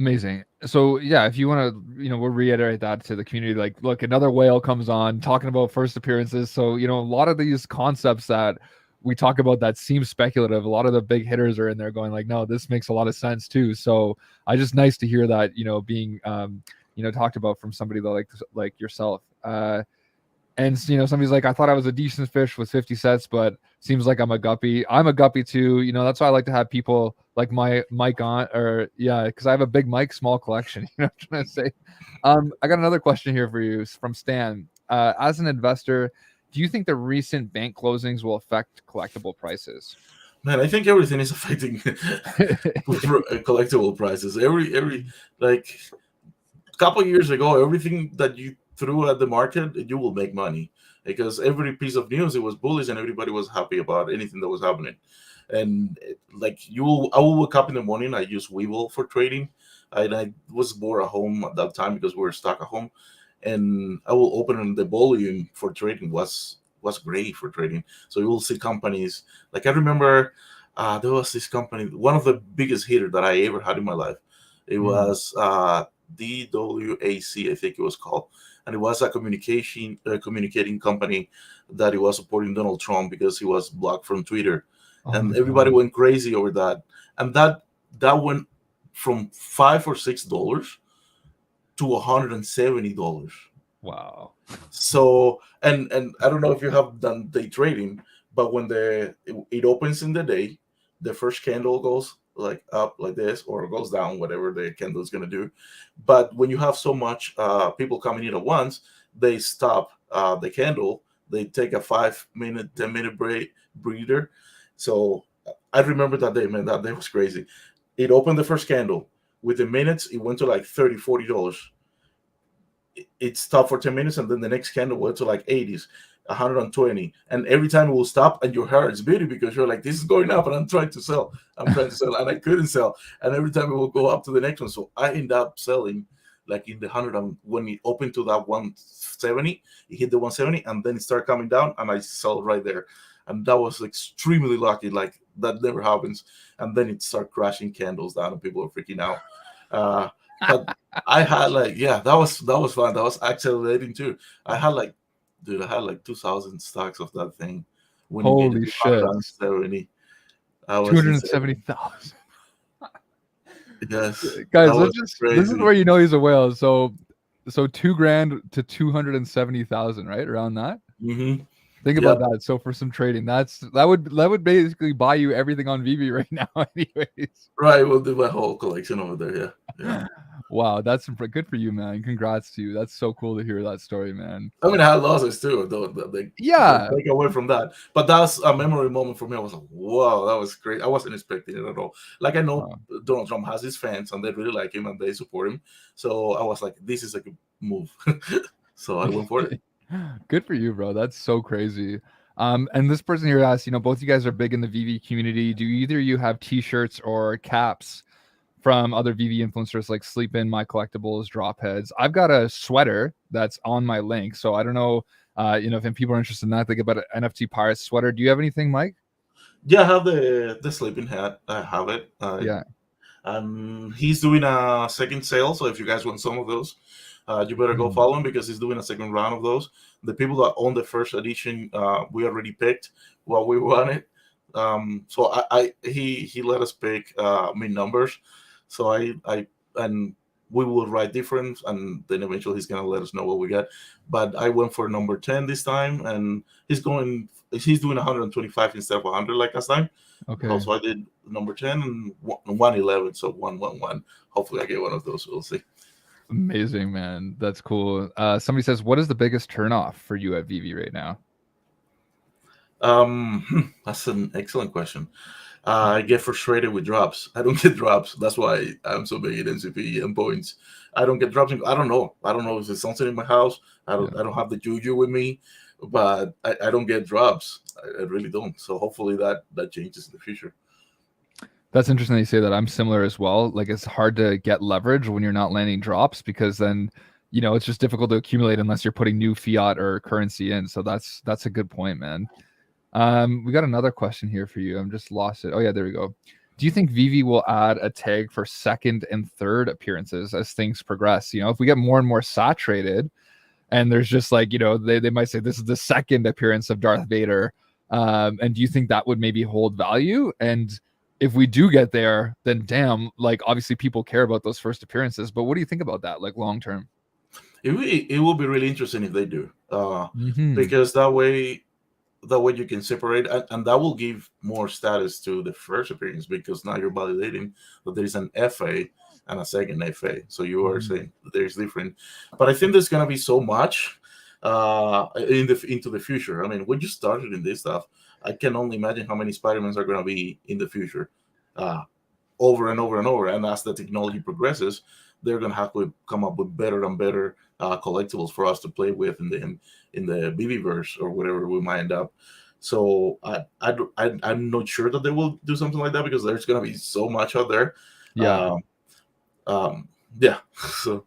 Amazing. So yeah, if you want to, we'll reiterate that to the community. Like, look, another whale comes on talking about first appearances. So a lot of these concepts that we talk about that seem speculative. A lot of the big hitters are in there going like, no, this makes a lot of sense too. So I just nice to hear that being talked about from somebody that like yourself. And somebody's like, I thought I was a decent fish with 50 sets, but seems like I'm a guppy. I'm a guppy too. That's why I like to have people like my Mike on, or yeah, because I have a big Mike small collection. You know what I'm trying to say? I got another question here for you from Stan. As an investor, do you think the recent bank closings will affect collectible prices? Man, I think everything is affecting collectible prices. Every like a couple years ago, everything that you threw at the market, you will make money because every piece of news it was bullish and everybody was happy about anything that was happening. And I will wake up in the morning. I use Weevil for trading, and I was bored at home at that time because we were stuck at home. And I will open the volume for trading was great for trading. So you will see companies like I remember there was this company, one of the biggest hitters that I ever had in my life. It was DWAC, I think it was called, and it was a communicating company that it was supporting Donald Trump because he was blocked from Twitter, and everybody went crazy over that, and that went from $5 or $6 to $170. Wow. So and I don't know if you have done day trading, but when it opens in the day, the first candle goes like up like this or goes down, whatever the candle is gonna do. But when you have so much people coming in at once, they stop the candle. They take a 5 minute, 10 minute breather. So I remember that day, man. That day was crazy. It opened the first candle. Within minutes, it went to like $30, $40. It stopped for 10 minutes and then the next candle went to like 80s, 120, and every time it will stop and your heart is beating because you're like, this is going up and I'm trying to sell and I couldn't sell, and every time it will go up to the next one. So I end up selling like in the 100, and when it opened to that 170, it hit the 170 and then it started coming down and I sell right there, and that was extremely lucky. Like that never happens, and then it started crashing candles down and people are freaking out. But I had that was fun. That was accelerating too. I had like 2,000 stocks of that thing when it made it Holy to shit. 170. I was 270,000. Yes. Guys, Crazy. this is where he's a whale. So $2,000 to 270,000, right? Around that. Mm-hmm. Think about that. So for some trading, that would basically buy you everything on VEVE right now, anyways. Right, we'll do my whole collection over there. Yeah. Wow, that's good for you, man. Congrats to you. That's so cool to hear that story, man. I mean, I had losses too. Yeah. Take away from that, but that's a memory moment for me. I was like, "Wow, that was great." I wasn't expecting it at all. Like I know Donald Trump has his fans and they really like him and they support him, so I was like, "This is a good move." So I went for it. Good for you, bro. That's so crazy. And this person here asks, both you guys are big in the VEVE community. Do either you have T-shirts or caps from other VEVE influencers like Sleep In, My Collectibles, Dropheads? I've got a sweater that's on my link, so I don't know, if people are interested in that, they get about an NFT Pirates sweater. Do you have anything, Mike? Yeah, I have the sleeping hat. I have it. Yeah. He's doing a second sale, so if you guys want some of those, you better go follow him because he's doing a second round of those. The people that own the first edition, we already picked what we wanted. So he let us pick mid numbers. So and we will write different, and then eventually he's gonna let us know what we got. But I went for number 10 this time, and he's doing 125 instead of 100 like last time. Okay. So I did number 10 and 111, so 111. Hopefully I get one of those. We'll see. Amazing, man. That's cool. Somebody says, what is the biggest turnoff for you at VEVE right now? That's an excellent question. I get frustrated with drops. I don't get drops. That's why I'm so big at MCP and points. I don't get drops. I don't know. I don't know if there's something in my house. I don't have the juju with me, but I don't get drops. I really don't. So hopefully that changes in the future. That's interesting that you say that. I'm similar as well. Like it's hard to get leverage when you're not landing drops because then, it's just difficult to accumulate unless you're putting new fiat or currency in. So that's a good point, man. We got another question here for you. I'm just lost it. Oh yeah, there we go. Do you think VEVE will add a tag for second and third appearances as things progress? If we get more and more saturated and there's just like, they might say this is the second appearance of Darth Vader. And do you think that would maybe hold value? And if we do get there, then damn, like obviously people care about those first appearances, but what do you think about that, like long term? It will be really interesting if they do. Hmm. because that way you can separate, and that will give more status to the first appearance, because now you're validating that there is an FA and a second FA. So you are Hmm. saying that there's different. But I think there's gonna be so much into the future. I mean, when you started in this stuff, I can only imagine how many Spider-Mans are gonna be in the future, uh, over and over and over. And as the technology progresses, they're gonna have to come up with better and better collectibles for us to play with in the VEVE verse or whatever we might end up. So I'm not sure that they will do something like that, because there's gonna be so much out there. Yeah. Um, yeah. So.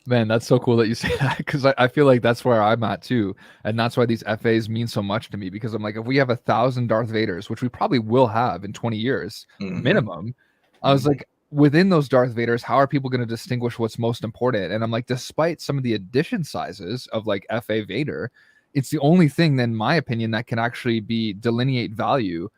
Man, that's so cool that you say that because I feel like that's where I'm at too. And that's why these FAs mean so much to me because I'm like, if we have 1,000 Darth Vaders, which we probably will have in 20 years Hmm. minimum, I was like, within those Darth Vaders, how are people going to distinguish what's most important? And I'm like, despite some of the edition sizes of like FA Vader, it's the only thing, in my opinion, that can actually be delineate value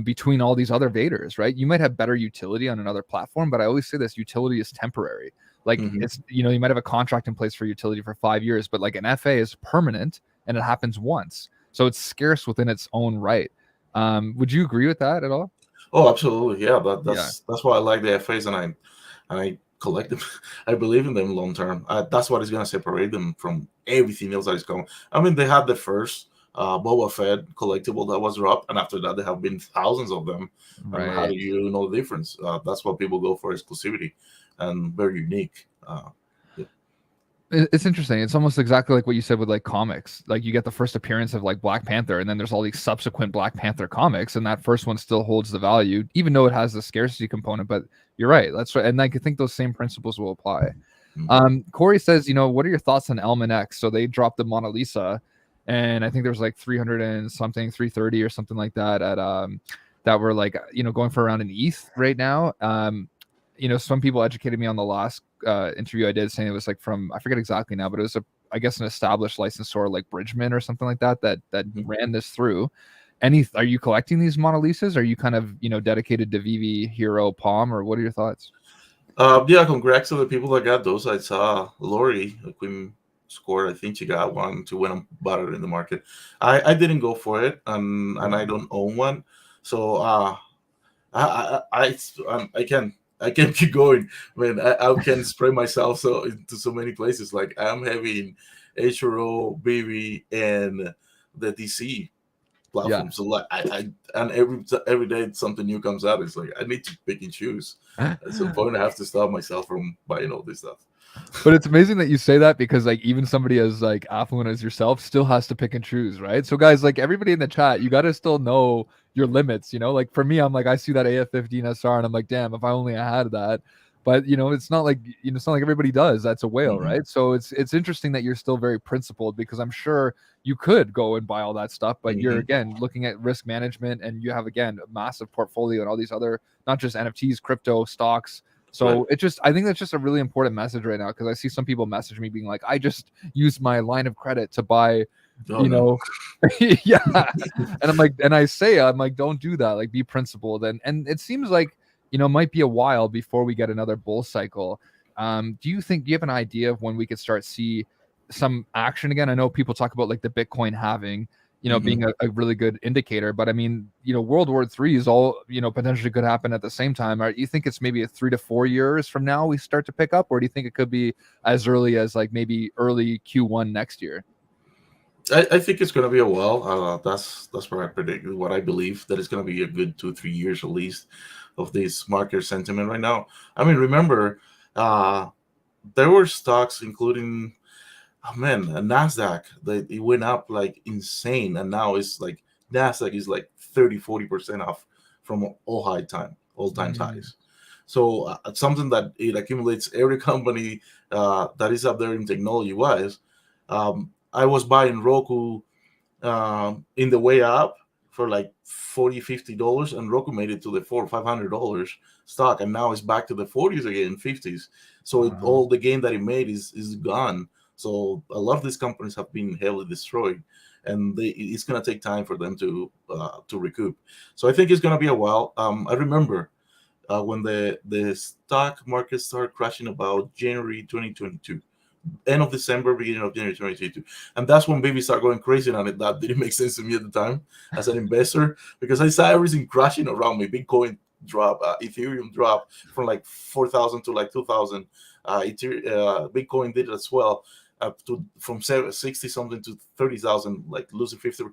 between all these other Vaders, right? You might have better utility on another platform, but I always say this utility is temporary. Like Hmm. it's you might have a contract in place for utility for 5 years, but like an FA is permanent and it happens once, so it's scarce within its own right. Would you agree with that at all? Oh, absolutely. Yeah, Yeah. that's why I like the FAs, and I collect them. I believe in them long term. That's what is going to separate them from everything else that is coming. I mean, they had the first Boba Fett collectible that was dropped, and after that, there have been thousands of them. And how Right. do you know the difference? That's what people go for, exclusivity and very unique. Yeah. It's interesting. It's almost exactly like what you said with like comics. Like you get the first appearance of like Black Panther, and then there's all these subsequent Black Panther comics, and that first one still holds the value, even though it has the scarcity component. But you're right. That's right. And I think those same principles will apply. Mhm. Corey says, what are your thoughts on Elman X? So they dropped the Mona Lisa, and I think there was like 300 and something, 330 or something like that at that were like going for around an ETH right now. Some people educated me on the last interview I did, saying it was like from I forget exactly now, but it was I guess an established licensor like Bridgman or something like that Mhm. ran this through. Are you collecting these Mona Lisas? Are you kind of dedicated to VV Hero Palm, or what are your thoughts? Yeah, congrats to the people that got those. I saw Lori, a Queen scored. I think she got one to win and bought it in the market. I didn't go for it, and Yeah. I don't own one, so I can keep going. I mean, I can spread myself into so many places. Like I'm having HRO, BB, and the DC Yeah. platform. So like and every day something new comes out. It's like I need to pick and choose. At some point, I have to stop myself from buying all this stuff. But it's amazing that you say that because like even somebody as like affluent as yourself still has to pick and choose, right? So guys, like everybody in the chat, you got to still know your limits, Like for me, I'm like I see that AF-15 SR and I'm like, damn, if I only had that. But it's not like it's not like everybody does. That's a whale, Hmm. right? So it's interesting that you're still very principled because I'm sure you could go and buy all that stuff, but you're Hmm. again looking at risk management and you have again a massive portfolio and all these other not just NFTs, crypto, stocks, Right. so I think that's just a really important message right now because I see some people message me being like, I just used my line of credit to buy, Oh you no. know, yeah. And I'm like, and I say, I'm like, don't do that. Like, be principled. And it seems like, might be a while before we get another bull cycle. Do you have an idea of when we could start see some action again? I know people talk about like the Bitcoin halving, Hmm. being a really good indicator. But I mean, World War III is all, potentially could happen at the same time. You think it's maybe a 3 to 4 years from now we start to pick up, or do you think it could be as early as like maybe early Q1 next year? I think it's going to be a while. That's what I predict. What I believe that it's going to be a good 2 3 years at least of this market sentiment right now. I mean, remember, uh, there were stocks including, oh man, a Nasdaq that it went up like insane, and now it's like Nasdaq is like 30 40% off from all time Mm. highs. So something that it accumulates every company that is up there in technology wise. I was buying Roku in the way up for like 40 $50, and Roku made it to the $400 500 stock, and now it's back to the 40s again, 50s. So Uh-huh. all the gain that it made is gone. So a lot of these companies have been heavily destroyed, and it's gonna take time for them to recoup. So I think it's gonna be a while. I remember when the stock market started crashing about January 2022. end of December, beginning of January 2022. And that's when baby started going crazy on it. That didn't make sense to me at the time as an investor, because I saw everything crashing around me. Bitcoin drop, Ethereum drop from like 4,000 to like 2,000. Bitcoin did it as well, up to from 60 something to 30,000, like losing 50.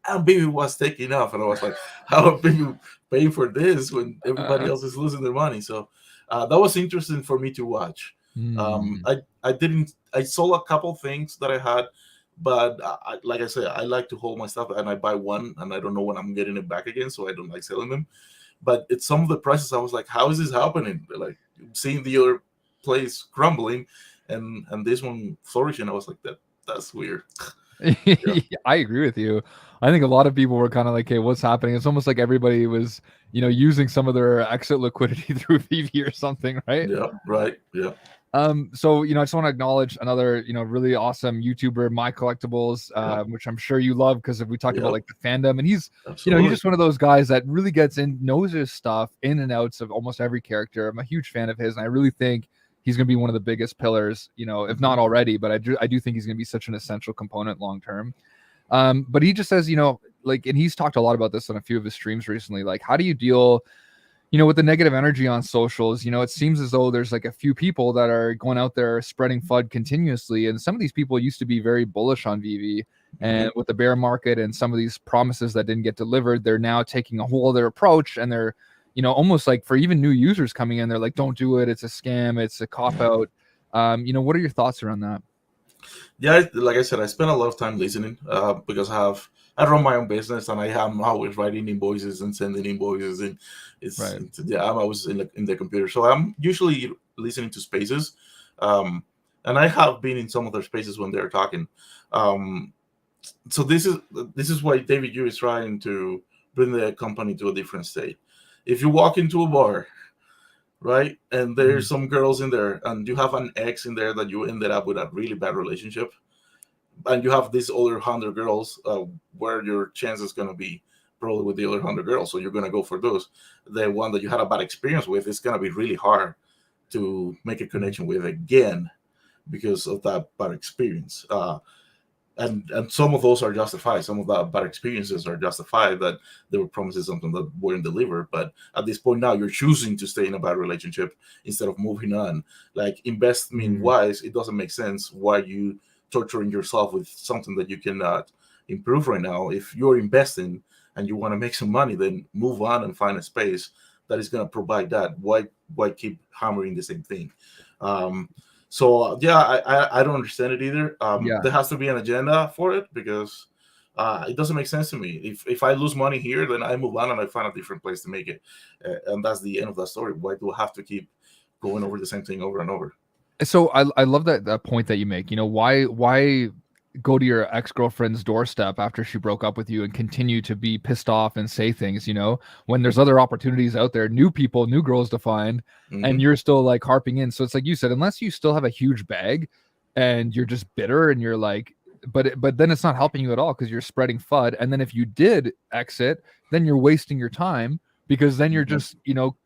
And baby was taking off, and I was like, how are people paying for this when everybody else is losing their money? So that was interesting for me to watch. Mm. I didn't. I sold a couple things that I had, but like I said, I like to hold my stuff, and I buy one, and I don't know when I'm getting it back again, so I don't like selling them. But it's some of the prices. I was like, how is this happening? Like seeing the other place crumbling, and this one flourishing. I was like, that's weird. Yeah. I agree with you. I think a lot of people were kind of like, "Hey, what's happening?" It's almost like everybody was, using some of their exit liquidity through VV or something, right? Yeah. Right. Yeah. So I just want to acknowledge another, really awesome YouTuber, My Collectibles, Yeah. which I'm sure you love because if we talk about Yep. like the fandom, and he's, he's Absolutely. just one of those guys that really gets in, knows his stuff in and outs of almost every character. I'm a huge fan of his, and I really think he's going to be one of the biggest pillars, if not already, but I do think he's going to be such an essential component long term. But he just says, like, and he's talked a lot about this on a few of his streams recently, like, how do you deal with the negative energy on socials? It seems as though there's like a few people that are going out there spreading FUD continuously. And some of these people used to be very bullish on VV. And with the bear market and some of these promises that didn't get delivered, they're now taking a whole other approach. And they're, almost like for even new users coming in, they're like, don't do it. It's a scam. It's a cop out. What are your thoughts around that? Yeah, like I said, I spend a lot of time listening because I run my own business, and I am always writing invoices and sending invoices, and Right. I'm always in the computer, so I'm usually listening to spaces, and I have been in some of their spaces when they're talking. Um, so this is why David Yu is trying to bring the company to a different state. If you walk into a bar, right, and Mhm. there's some girls in there, and you have an ex in there that you ended up with a really bad relationship, and you have these other 100 girls, where your chance is going to be probably with the other 100 girls, so you're going to go for those. The one that you had a bad experience with is going to be really hard to make a connection with again because of that bad experience. And some of those are justified. Some of the bad experiences are justified, that they were promising something that weren't delivered. But at this point now, you're choosing to stay in a bad relationship instead of moving on. Like, investment Mhm. wise, it doesn't make sense why you torturing yourself with something that you cannot improve right now. If you're investing and you want to make some money, then move on and find a space that is going to provide that. Why keep hammering the same thing? Um, so yeah, I don't understand it either. Yeah. There has to be an agenda for it, because it doesn't make sense to me. If I lose money here, then I move on and I find a different place to make it, and that's the end of that story. Why do I have to keep going over the same thing over and over? So I love that point that you make. Why go to your ex-girlfriend's doorstep after she broke up with you and continue to be pissed off and say things, when there's other opportunities out there, new people, new girls to find, and Hmm. you're still like harping in. So it's like you said, unless you still have a huge bag and you're just bitter and you're like, but then it's not helping you at all because you're spreading FUD. And then if you did exit, then you're wasting your time because then you're Hmm. just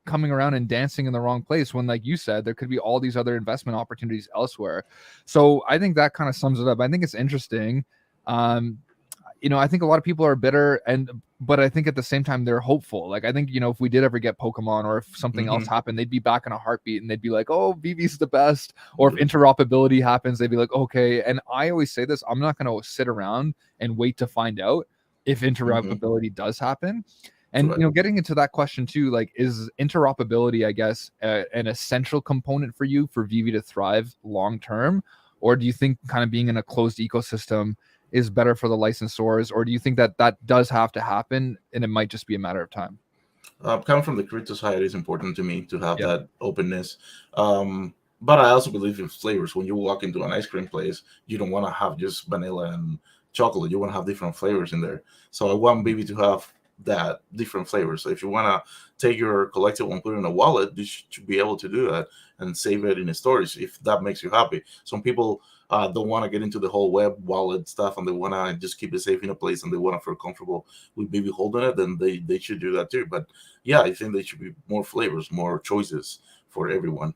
coming around and dancing in the wrong place when, like you said, there could be all these other investment opportunities elsewhere. So I think that kind of sums it up. I think it's interesting. um I think a lot of people are bitter, but I think at the same time they're hopeful. Like, I think if we did ever get Pokemon, or if something else Hmm. happened, they'd be back in a heartbeat and they'd be like, oh, VV's the best. Or if Yeah. interoperability happens, they'd be like, okay. And I always say this, I'm not going to sit around and wait to find out if Hmm. interoperability does happen. And Right. getting into that question too, like, is interoperability, I guess, an essential component for you for VV to thrive long term, or do you think kind of being in a closed ecosystem is better for the licensors, or do you think that that does have to happen and it might just be a matter of time? Coming from the crypto side, it's important to me to have Yeah. that openness. But I also believe in flavors. When you walk into an ice cream place, you don't want to have just vanilla and chocolate. You want to have different flavors in there. So I want Mhm. baby to have that different flavors. So if you want to take your collectible and put it in a wallet, you should be able to do that and save it in storage if that makes you happy. Some people don't want to get into the whole web wallet stuff, and they want to just keep it safe in a place, and they want to feel comfortable with baby holding it, then they should do that too. But yeah, I think there should be more flavors, more choices for everyone.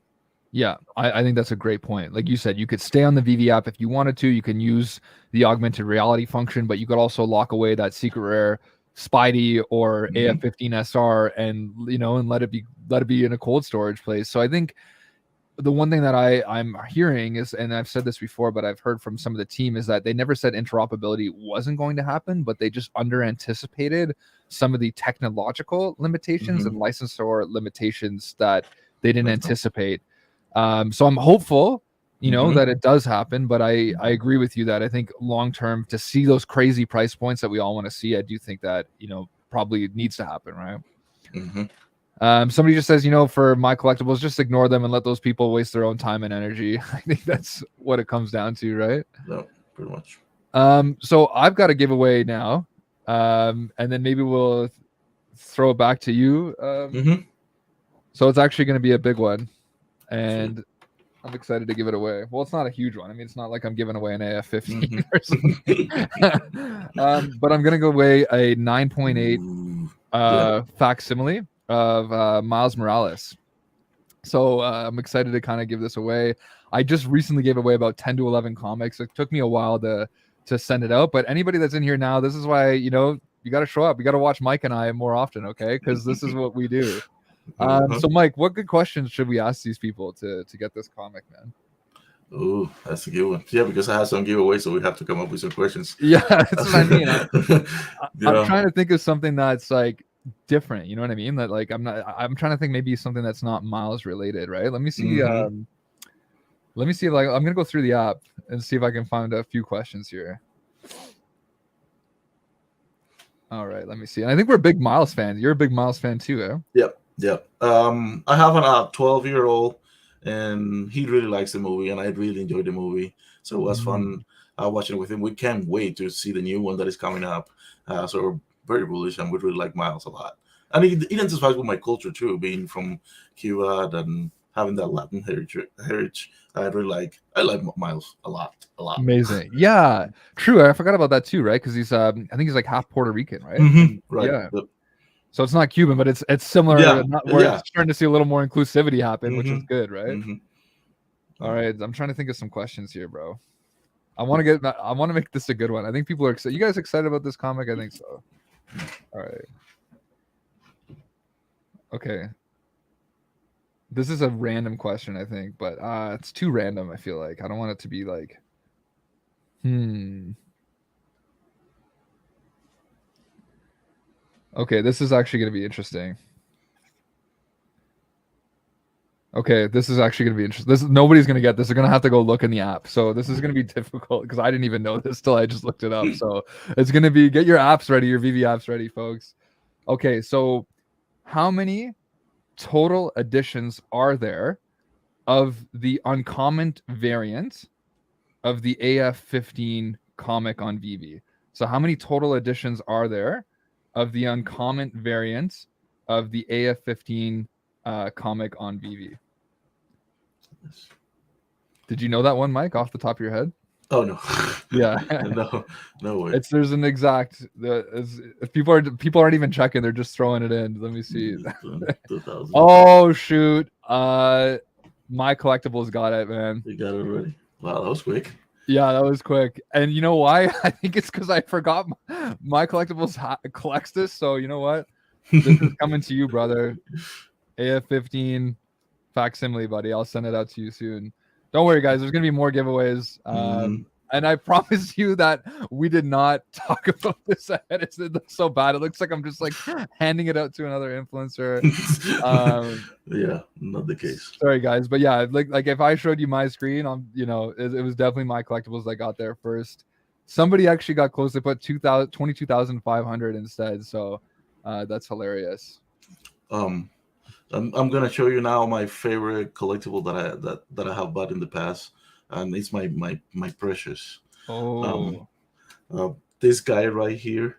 Yeah, I think that's a great point. Like you said, you could stay on the VV app if you wanted to. You can use the augmented reality function, but you could also lock away that secret rare Spidey or Hmm. AF15 SR, and and let it be in a cold storage place. So I think the one thing that I'm hearing is, and I've said this before, but I've heard from some of the team, is that they never said interoperability wasn't going to happen, but they just under anticipated some of the technological limitations Hmm. and licensor limitations that they didn't Makes sense. anticipate. So I'm hopeful, Hmm. that it does happen, but I agree with you that I think long term, to see those crazy price points that we all want to see, I do think that probably needs to happen, right? Hmm. Somebody just says, for my collectibles, just ignore them and let those people waste their own time and energy. I think that's what it comes down to, right? No, pretty much. So I've got a giveaway now, and then maybe we'll throw it back to you. Hmm. So it's actually going to be a big one, Sweet. and I'm excited to give it away. Well, it's not a huge one. I mean, it's not like I'm giving away an AF15 Hmm. or something. But I'm going to go away a 9.8 Ooh. Yeah. facsimile of Miles Morales. So I'm excited to kind of give this away. I just recently gave away about 10 to 11 comics. It took me a while to send it out, but anybody that's in here now, this is why you got to show up. You got to watch Mike and I more often, okay? Because this is what we do. Uh-huh. So Mike, what good questions should we ask these people to get this comic, man? Oh, that's a good one. Yeah, because I have some giveaways, so we have to come up with some questions. Yeah, that's what I mean. I'm Yeah. trying to think of something that's like different. You know what I mean? That like I'm trying to think maybe something that's not Miles related, right? Let me see. Hmm. Let me see if I'm gonna go through the app and see if I can find a few questions here. All right, let me see. And I think we're big Miles fans. You're a big Miles fan too, eh? Yep. Yep. I have a 12-year-old, and he really likes the movie, and I really enjoyed the movie. So it was fun Mm. watching it with him. We can't wait to see the new one that is coming up. So we're very bullish, and we really like Miles a lot. And it identifies with my culture too, being from Cuba and having that Latin heritage. I really like. I like Miles a lot, a lot. Amazing. Yeah, true. I forgot about that too, right? Because he's I think he's like half Puerto Rican, right? Hmm. And Right. yeah. Yep. So it's not Cuban, but it's similar. Yeah. Not where it's Yeah. starting to see a little more inclusivity happen, which Hmm. is good, right? Hmm. All right, I'm trying to think of some questions here, bro. I want to make this a good one. I think people are excited. You guys excited about this comic? I think so. All right. Okay. This is a random question, I think, but it's too random, I feel like. I don't want it to be like hmm. Okay, this is actually going to be interesting. Okay, this is actually going to be interesting. This nobody's going to get this. They're going to have to go look in the app. So this is going to be difficult because I didn't even know this till I just looked it up. So it's going to be get your apps ready, your VV apps ready, folks. Okay, so how many total editions are there of the uncommon variant of the AF15 comic on VV? So how many total editions are there of the uncommon variant of the AF15 comic on VV? Did you know that one, Mike, off the top of your head? Oh no. Yeah, No, no way. it's there's an exact. If people aren't even checking, they're just throwing it in. Let me see. 2000. Oh shoot! My collectibles got it, man. You got it already. Wow, that was quick. Yeah, that was quick. And you know why? I think it's because I forgot my collectibles collects this. So you know what? This is coming to you, brother. AF15 facsimile, buddy. I'll send it out to you soon. Don't worry, guys. There's gonna be more giveaways. Mhm. And I promise you that we did not talk about this ahead. It looks so bad. It looks like I'm just like handing it out to another influencer. Yeah, not the case. Sorry, guys, but yeah, like if I showed you my screen, it was definitely my collectibles that got there first. Somebody actually got close. They put 22,500 instead. So that's hilarious. Um, I'm gonna show you now my favorite collectible that I have bought in the past, and it's my precious. Um, Oh, uh, this guy right here.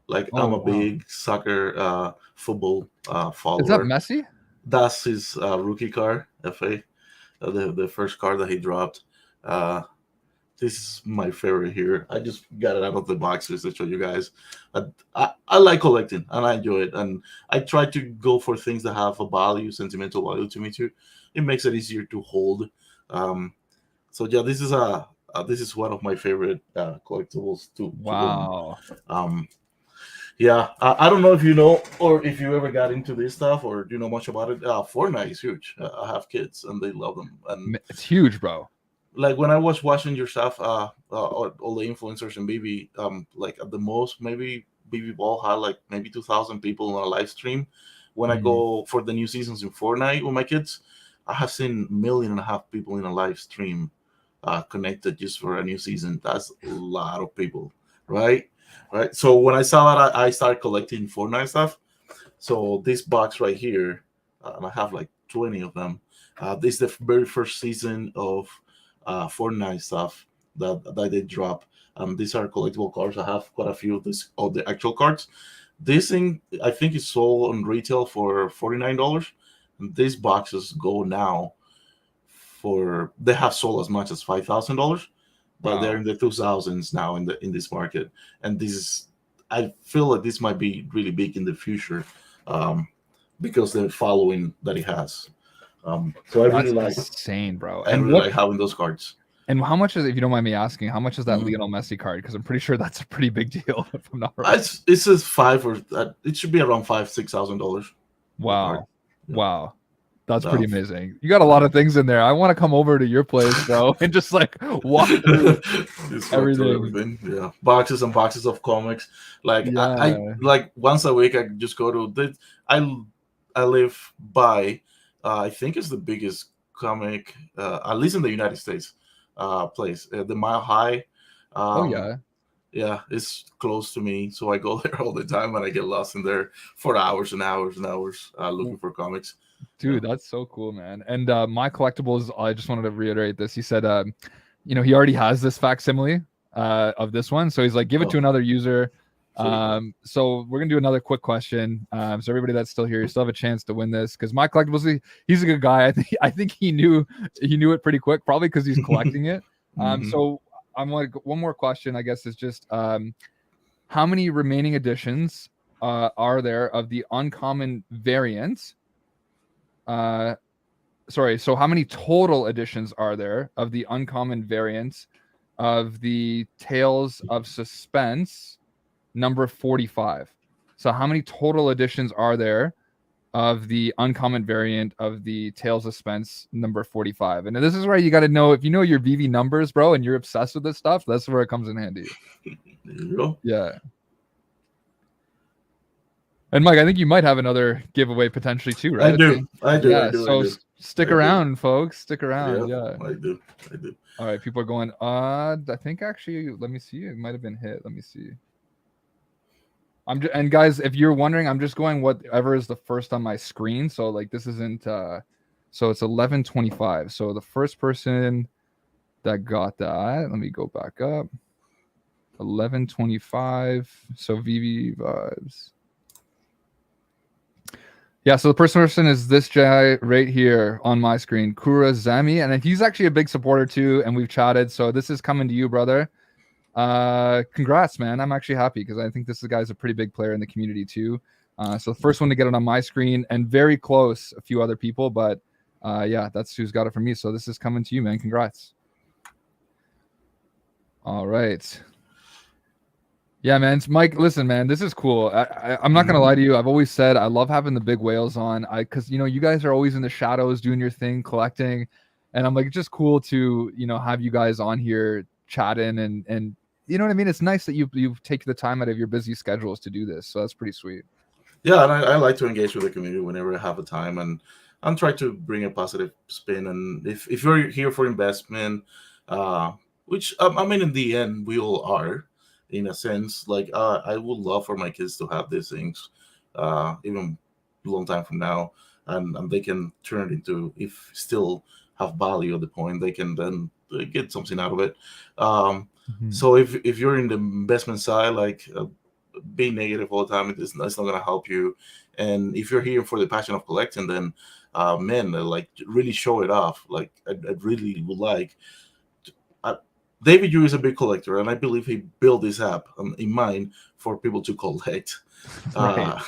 Like I'm oh a wow. big soccer, football Is that follower. Messi? That's his rookie card, FA, the first card that he dropped. Uh, This is my favorite here. I just got it out of the boxes to show you guys. I like collecting and I enjoy it. And I try to go for things that have a value, sentimental value to me too. It makes it easier to hold. Um, so yeah, this is one of my favorite collectibles to own. Wow. Um, yeah, I don't know if you know or if you ever got into this stuff or do you know much about it. Fortnite is huge. I have kids and they love them. And It's huge, bro. like when I was watching your stuff, all the influencers and BB, like at the most, maybe BB Ball had like maybe 2,000 people on a live stream. When I Mhm. go for the new seasons in Fortnite with my kids, I have seen 1.5 million people in a live stream connected just for a new season. That's a lot of people, right? Right. So when I saw that, I started collecting Fortnite stuff. So this box right here, and I have like 20 of them. This is the very first season of Fortnite stuff that they drop. These are collectible cards. I have quite a few of the actual cards. This thing I think is sold on retail for $49. And these boxes go now for they have sold as much as $5,000, but they're Wow. in the 2000s now in this market. And this is I feel like this might be really big in the future, um, because the following that it has. So That's insane, bro. I really like having those cards. And how much is, if you don't mind me asking, how much is that Mhm. Lionel Messi card? Because I'm pretty sure that's a pretty big deal, if I'm not wrong. It says five or it should be around $5,000-6,000 per card. Wow. Yeah. Wow. That's pretty Um, amazing. You got a lot of things in there. I want to come over to your place, bro, and just like walk through just walk through everything. everything. Yeah, boxes and boxes of comics. Like I Yeah. like once a week I just go to the. I I live by. I think it's the biggest comic, at least in the United States, place. The Mile High. Oh Um, yeah. yeah, it's close to me, so I go there all the time, and I get lost in there for hours and hours and hours looking for comics. Yeah. Dude, that's so cool, man. And my collectibles, I just wanted to reiterate this. He said, he already has this facsimile of this one. So he's like, give it Oh, to another user. sweet. So we're gonna do another quick question. So everybody that's still here, you still have a chance to win this because my collectibles, he's a good guy. I think he knew it pretty quick, probably because he's collecting it. Hmm. So I'm like one more question, I guess, is just how many remaining editions are there of the uncommon variant? Sorry, so how many total editions are there of the uncommon variants of the Tales of Suspense number 45? So how many total editions are there of the uncommon variant of the Tales of Suspense number 45? And this is where you got to know, if you know your VV numbers, bro, and you're obsessed with this stuff, that's where it comes in handy. There you go. Yeah. And Mike, I think you might have another giveaway potentially too, I right? do. I do. I Yeah, do. I so do. stick I do. around, folks. Stick around. Yeah, Yeah. I do. I do. All right, people are going, I think actually, let me see. It might have been hit. Let me see. And guys, if you're wondering, I'm just going whatever is the first on my screen. So like this isn't so it's 11:25. So the first person that got that, let me go back up. 11:25. So VV vibes. Yeah, so the person is this guy right here on my screen, Kura Zami, and he's actually a big supporter too, and we've chatted. So this is coming to you, brother. Congrats, man. I'm actually happy because I think this guy's a pretty big player in the community too. So the first one to get it on my screen, and very close, a few other people, but yeah, that's who's got it from me. So this is coming to you, man. Congrats. All right. Yeah, man. Mike, listen, man, this is cool. I'm not gonna lie to you. I've always said I love having the big whales on. Because you guys are always in the shadows doing your thing, collecting, and I'm like, it's just cool to have you guys on here chatting and you know what I mean. It's nice that you take the time out of your busy schedules to do this. So that's pretty sweet. Yeah, and I like to engage with the community whenever I have a time, and try to bring a positive spin. And if you're here for investment, which I mean, in the end, we all are, in a sense. Like I would love for my kids to have these things, even a long time from now, and they can turn it into, if still have value at the point, they can then get something out of it. Um, Mhm. so if you're in the investment side, like being negative all the time, it's not going to help you. And if you're here for the passion of collecting, then man, like really show it off. Like I really would like. I, David Yu is a big collector, and I believe he built this app in mind for people to collect. Right. Uh,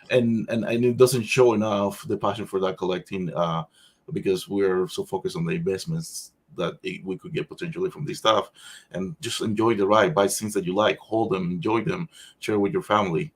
and it doesn't show enough the passion for that collecting because we're so focused on the investments that we could get potentially from this stuff, and just enjoy the ride, buy things that you like, hold them, enjoy them, share with your family.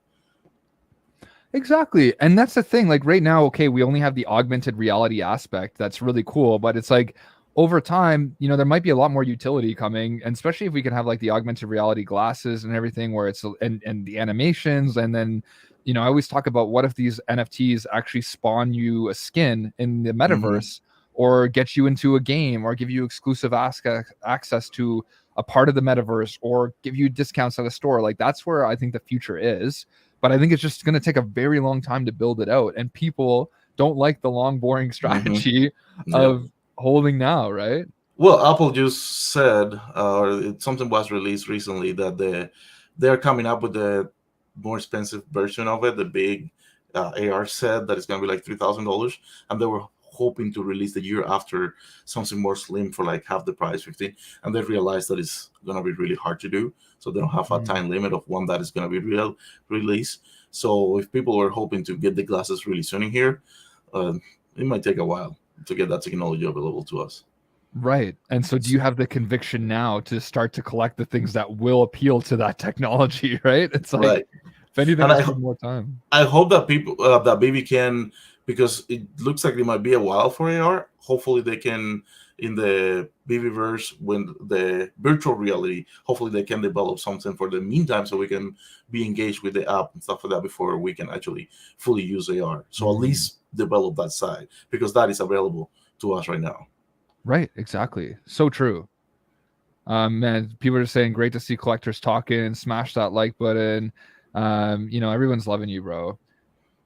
Exactly. And that's the thing. Like right now, okay, we only have the augmented reality aspect. That's really cool. But it's like over time, you know, there might be a lot more utility coming. And especially if we can have like the augmented reality glasses and everything where it's and the animations. And then, you know, I always talk about what if these NFTs actually spawn you a skin in the Hmm. metaverse or get you into a game or give you exclusive access to a part of the metaverse or give you discounts at a store. Like that's where I think the future is, but I think it's just going to take a very long time to build it out. And people don't like the long, boring Hmm. strategy Yep. of holding now, right? Well, Apple just said, something was released recently that they're coming up with a more expensive version of it, the big AR set that is going to be like $3,000, and they were hoping to release the year after something more slim for like half the price, 15, and they realized that it's going to be really hard to do, so they don't have a Mm. time limit of one that is going to be real release. So if people were hoping to get the glasses really soon in here, uh, it might take a while to get that technology available to us. Right. And so do you have the conviction now to start to collect the things that will appeal to that technology, right? It's like, Right. if anything, And just need more time. I hope that people that baby can, because it looks like it might be a while for AR. Hopefully they can, in the BB verse, when the virtual reality, hopefully they can develop something for the meantime so we can be engaged with the app and stuff like that before we can actually fully use AR. So at Mm. least develop that side because that is available to us right now. Right. Exactly. So true. Man, people are saying great to see collectors talking. Smash that like button. You know, everyone's loving you, bro.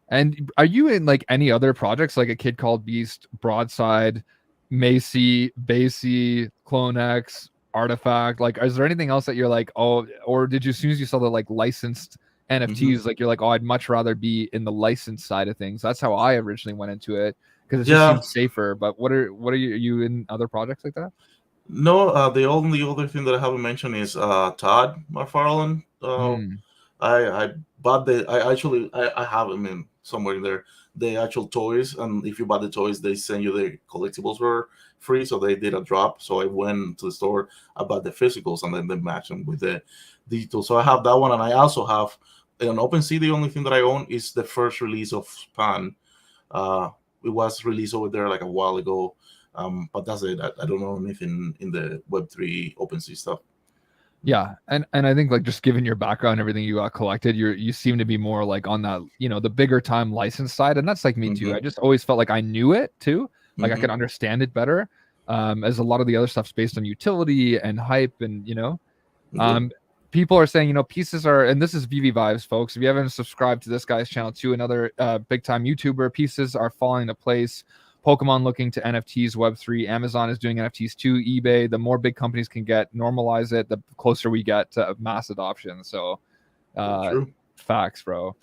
And are you in like any other projects like A Kid Called Beast, Broadside, Macy, Basie, Clone X, Artifact? Like, is there anything else that you're like, oh, or did you, as soon as you saw the like licensed Hmm. NFTs, like you're like, oh, I'd much rather be in the licensed side of things. That's how I originally went into it because it just Yeah. seems safer. But what are you in other projects like that? No, the only other thing that I haven't mentioned is Todd McFarlane. Mm, I bought the I have them in somewhere in there, the actual toys, and if you buy the toys they send you the collectibles for free, so they did a drop. So I went to the store, I bought the physicals, and then they match them with the digital. So I have that one, and I also have an OpenSea. The only thing that I own is the first release of Span. uh it was released over there like a while ago, but that's it. I don't know anything in the Web3 OpenSea stuff. yeah, and I think like just given your background, and everything you got collected, you seem to be more like on that, you know, the bigger time license side, and that's like me too. Hmm. I just always felt like I knew it too, like I could Hmm. understand it better. As a lot of the other stuff's based on utility and hype, and you know, Yep. um, people are saying, you know, pieces are, and this is VV Vibes, folks. If you haven't subscribed to this guy's channel too, another big time YouTuber, pieces are falling into place. Pokemon looking to NFTs, Web3. Amazon is doing NFTs too. eBay. The more big companies can get, normalize it, the closer we get to mass adoption. So, Very uh, true. facts, bro.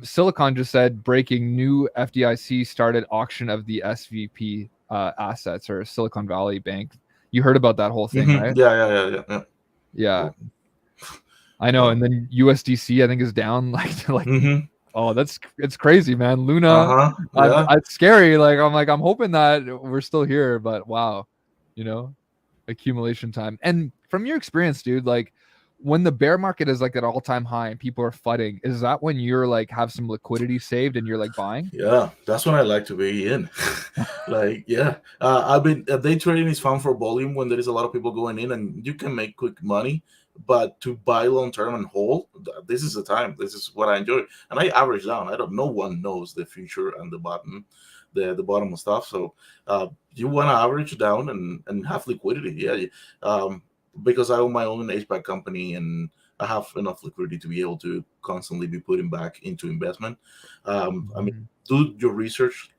Silicon just said breaking new FDIC started auction of the SVP assets or Silicon Valley Bank. You heard about that whole thing, Hmm. right? Yeah, yeah, yeah, yeah, yeah. Yeah, Well, I know. And then USDC, I think, is down like hmm. oh, that's it's crazy, man. Luna, Uh-huh. Yeah. it's scary. Like I'm hoping that we're still here, but wow, you know, accumulation time. And from your experience, dude, like when the bear market is like at all time high and people are flooding, is that when you're like have some liquidity saved and you're like buying? Yeah, that's when I like to be in. Like, yeah, I've been day trading is fun for volume when there is a lot of people going in and you can make quick money. But to buy long term and hold, this is the time. This is what I enjoy, and I average down. I don't. No one knows the future and the bottom, the bottom of stuff. So you want to average down and have liquidity. Yeah, because I own my own HVAC company and I have enough liquidity to be able to constantly be putting back into investment. I mean, Mhm. do your research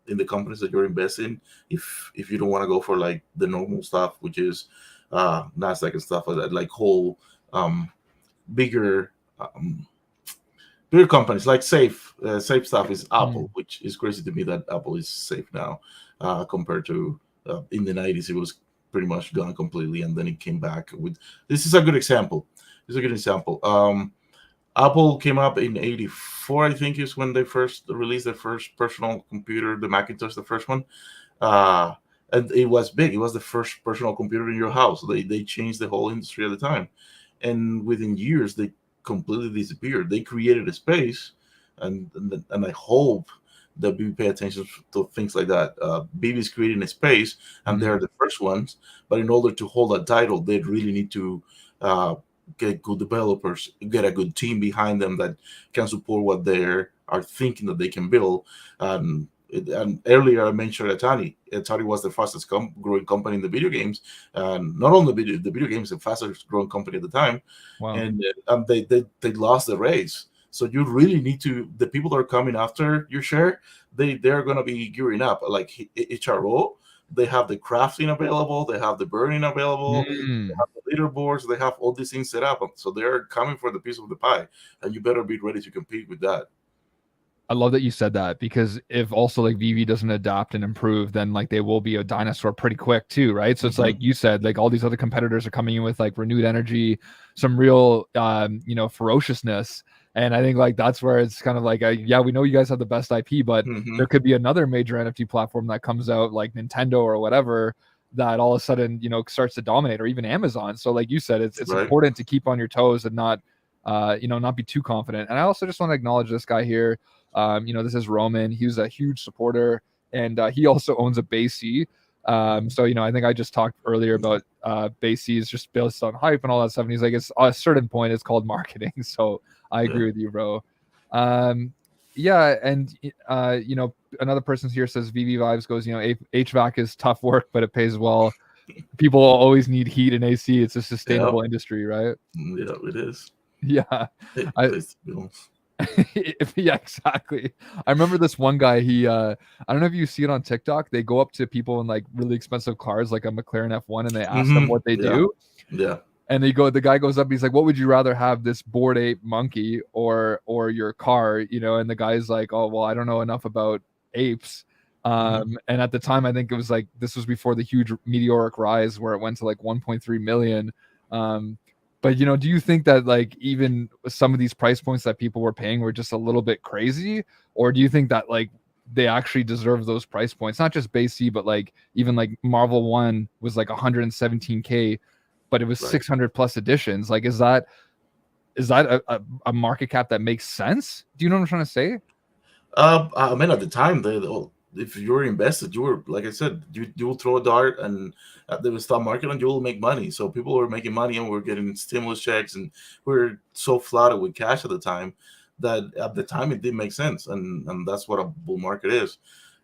in the companies that you're investing. If you don't want to go for like the normal stuff, which is Nasdaq and stuff like that, like whole bigger um, bigger companies like safe stuff is Apple, Mm. which is crazy to me that Apple is safe now compared to in the 90s it was. pretty much gone completely, and then it came back with. This is a good example. This is a good example. Apple came up in '84, I think, is when they first released their first personal computer, the Macintosh, the first one. Uh, and it was big. It was the first personal computer in your house. They changed the whole industry at the time, and within years they completely disappeared. They created a space, and I hope that we pay attention to things like that. VEVE is creating a space, and they're the first ones. But in order to hold that title, they really need to uh, get good developers, get a good team behind them that can support what they are thinking that they can build. And earlier I mentioned Atari. Atari was the fastest growing company in the video games, and not only the video games, the fastest growing company at the time. Wow. And they lost the race. So you really need to, the people that are coming after your share, they're gonna be gearing up. Like HRO, they have the crafting available, they have the burning available, they Mm. have the leaderboards, they have all these things set up. So they're coming for the piece of the pie, and you better be ready to compete with that. I love that you said that, because if also like VV doesn't adapt and improve, then like they will be a dinosaur pretty quick too, right? So it's like you said, like all these other competitors are coming in with like renewed energy, some real ferociousness. And I think like that's where it's kind of like, yeah, we know you guys have the best IP, but Mm-hmm. there could be another major NFT platform that comes out, like Nintendo or whatever, that all of a sudden starts to dominate, or even Amazon. So like you said, it's Right. important to keep on your toes and not not be too confident. And I also just want to acknowledge this guy here. This is Roman. He was a huge supporter, and he also owns a BASE. So I think I just talked earlier about BASE is just based on hype and all that stuff. And he's like, it's at a certain point, it's called marketing. So I agree with you, bro. Yeah, and another person here says VV Vibes goes, HVAC is tough work, but it pays well. People always need heat and AC. It's a sustainable industry, right? Yeah, it is. Yeah. It I, pays the bills. yeah, exactly. I remember this one guy, I don't know if you see it on TikTok. They go up to people in like really expensive cars, like a McLaren F1, and they ask them what they Yeah. do. Yeah. And the guy goes up, he's like, what would you rather have, this Bored Ape monkey or your car? And the guy's like, oh, well, I don't know enough about apes. And at the time, I think it was like, this was before the huge meteoric rise where it went to like 1.3 million. But do you think that like even some of these price points that people were paying were just a little bit crazy, or do you think that like they actually deserve those price points? Not just base C, but like even like Marvel 1 was like 117K, but it was 600 plus editions. Like, is that a market cap that makes sense? Do you know what I'm trying to say? I mean, at the time, if you're invested, you were, like I said, you will throw a dart and they will stop market and you will make money. So people were making money and we're getting stimulus checks and we're so flooded with cash at the time that at the time it did make sense. And that's what a bull market is.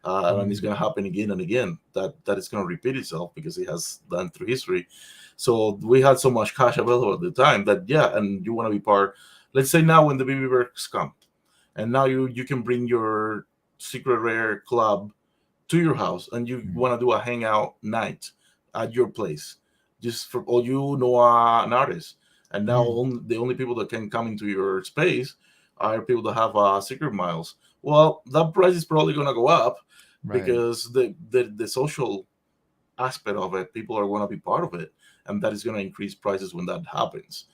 And it's going to happen again and again. That it's going to repeat itself because it has done through history. So we had so much cash available at the time that, yeah, and you want to be part. Let's say now when the baby birds come, and now you can bring your secret rare club to your house, and you want to do a hangout night at your place, just for all you know an artist. And now the only people that can come into your space are people that have secret miles. Well, that price is probably going to go up because the social aspect of it, people are going to be part of it, and that is going to increase prices when that happens.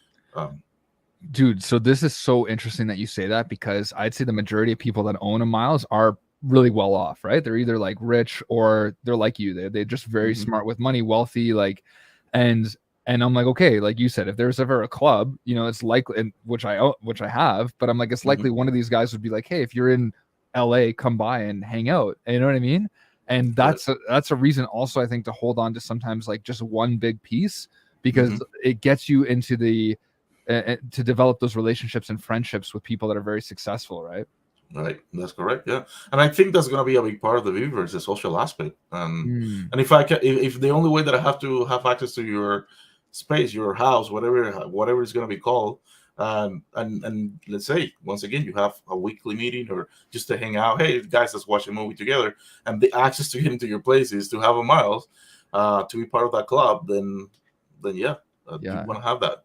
Dude, so this is so interesting that you say that, because I'd say the majority of people that own a miles are really well off, right? They're either like rich or they're like you. They're just very smart with money, wealthy, like, and I'm like, okay, like you said, if there's ever a club, it's likely, and which I have, but I'm like, it's likely one of these guys would be like, hey, if you're in LA, come by and hang out. You know what I mean? And that's a reason also, I think, to hold on to sometimes like just one big piece, because it gets you into the to develop those relationships and friendships with people that are very successful, right? Right, that's correct. Yeah, and I think that's going to be a big part of the Weaver is the social aspect. And if I can, if the only way that I have to have access to your space, your house, whatever it's going to be called, and let's say once again you have a weekly meeting or just to hang out. Hey guys, let's watch a movie together, and the access to get into your place is to have a miles, to be part of that club. Then yeah, you want to have that.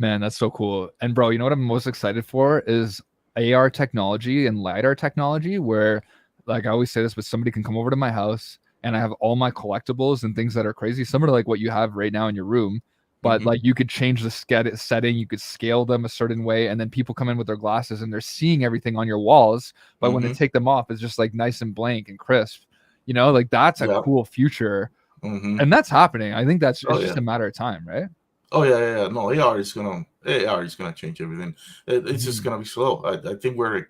Man, that's so cool. And bro, you know what I'm most excited for is AR technology and LiDAR technology, where like I always say this, but somebody can come over to my house, and I have all my collectibles and things that are crazy, similar to like what you have right now in your room. But Mm-hmm. like you could change the setting, you could scale them a certain way, and then people come in with their glasses and they're seeing everything on your walls. But when they Mm-hmm. take them off, it's just like nice and blank and crisp. Like that's a Yeah. cool future, Mm-hmm. and that's happening. I think it's Oh just yeah. a matter of time, right? Oh yeah. No, AR is gonna change everything. It's just Mhm. gonna be slow. I think we're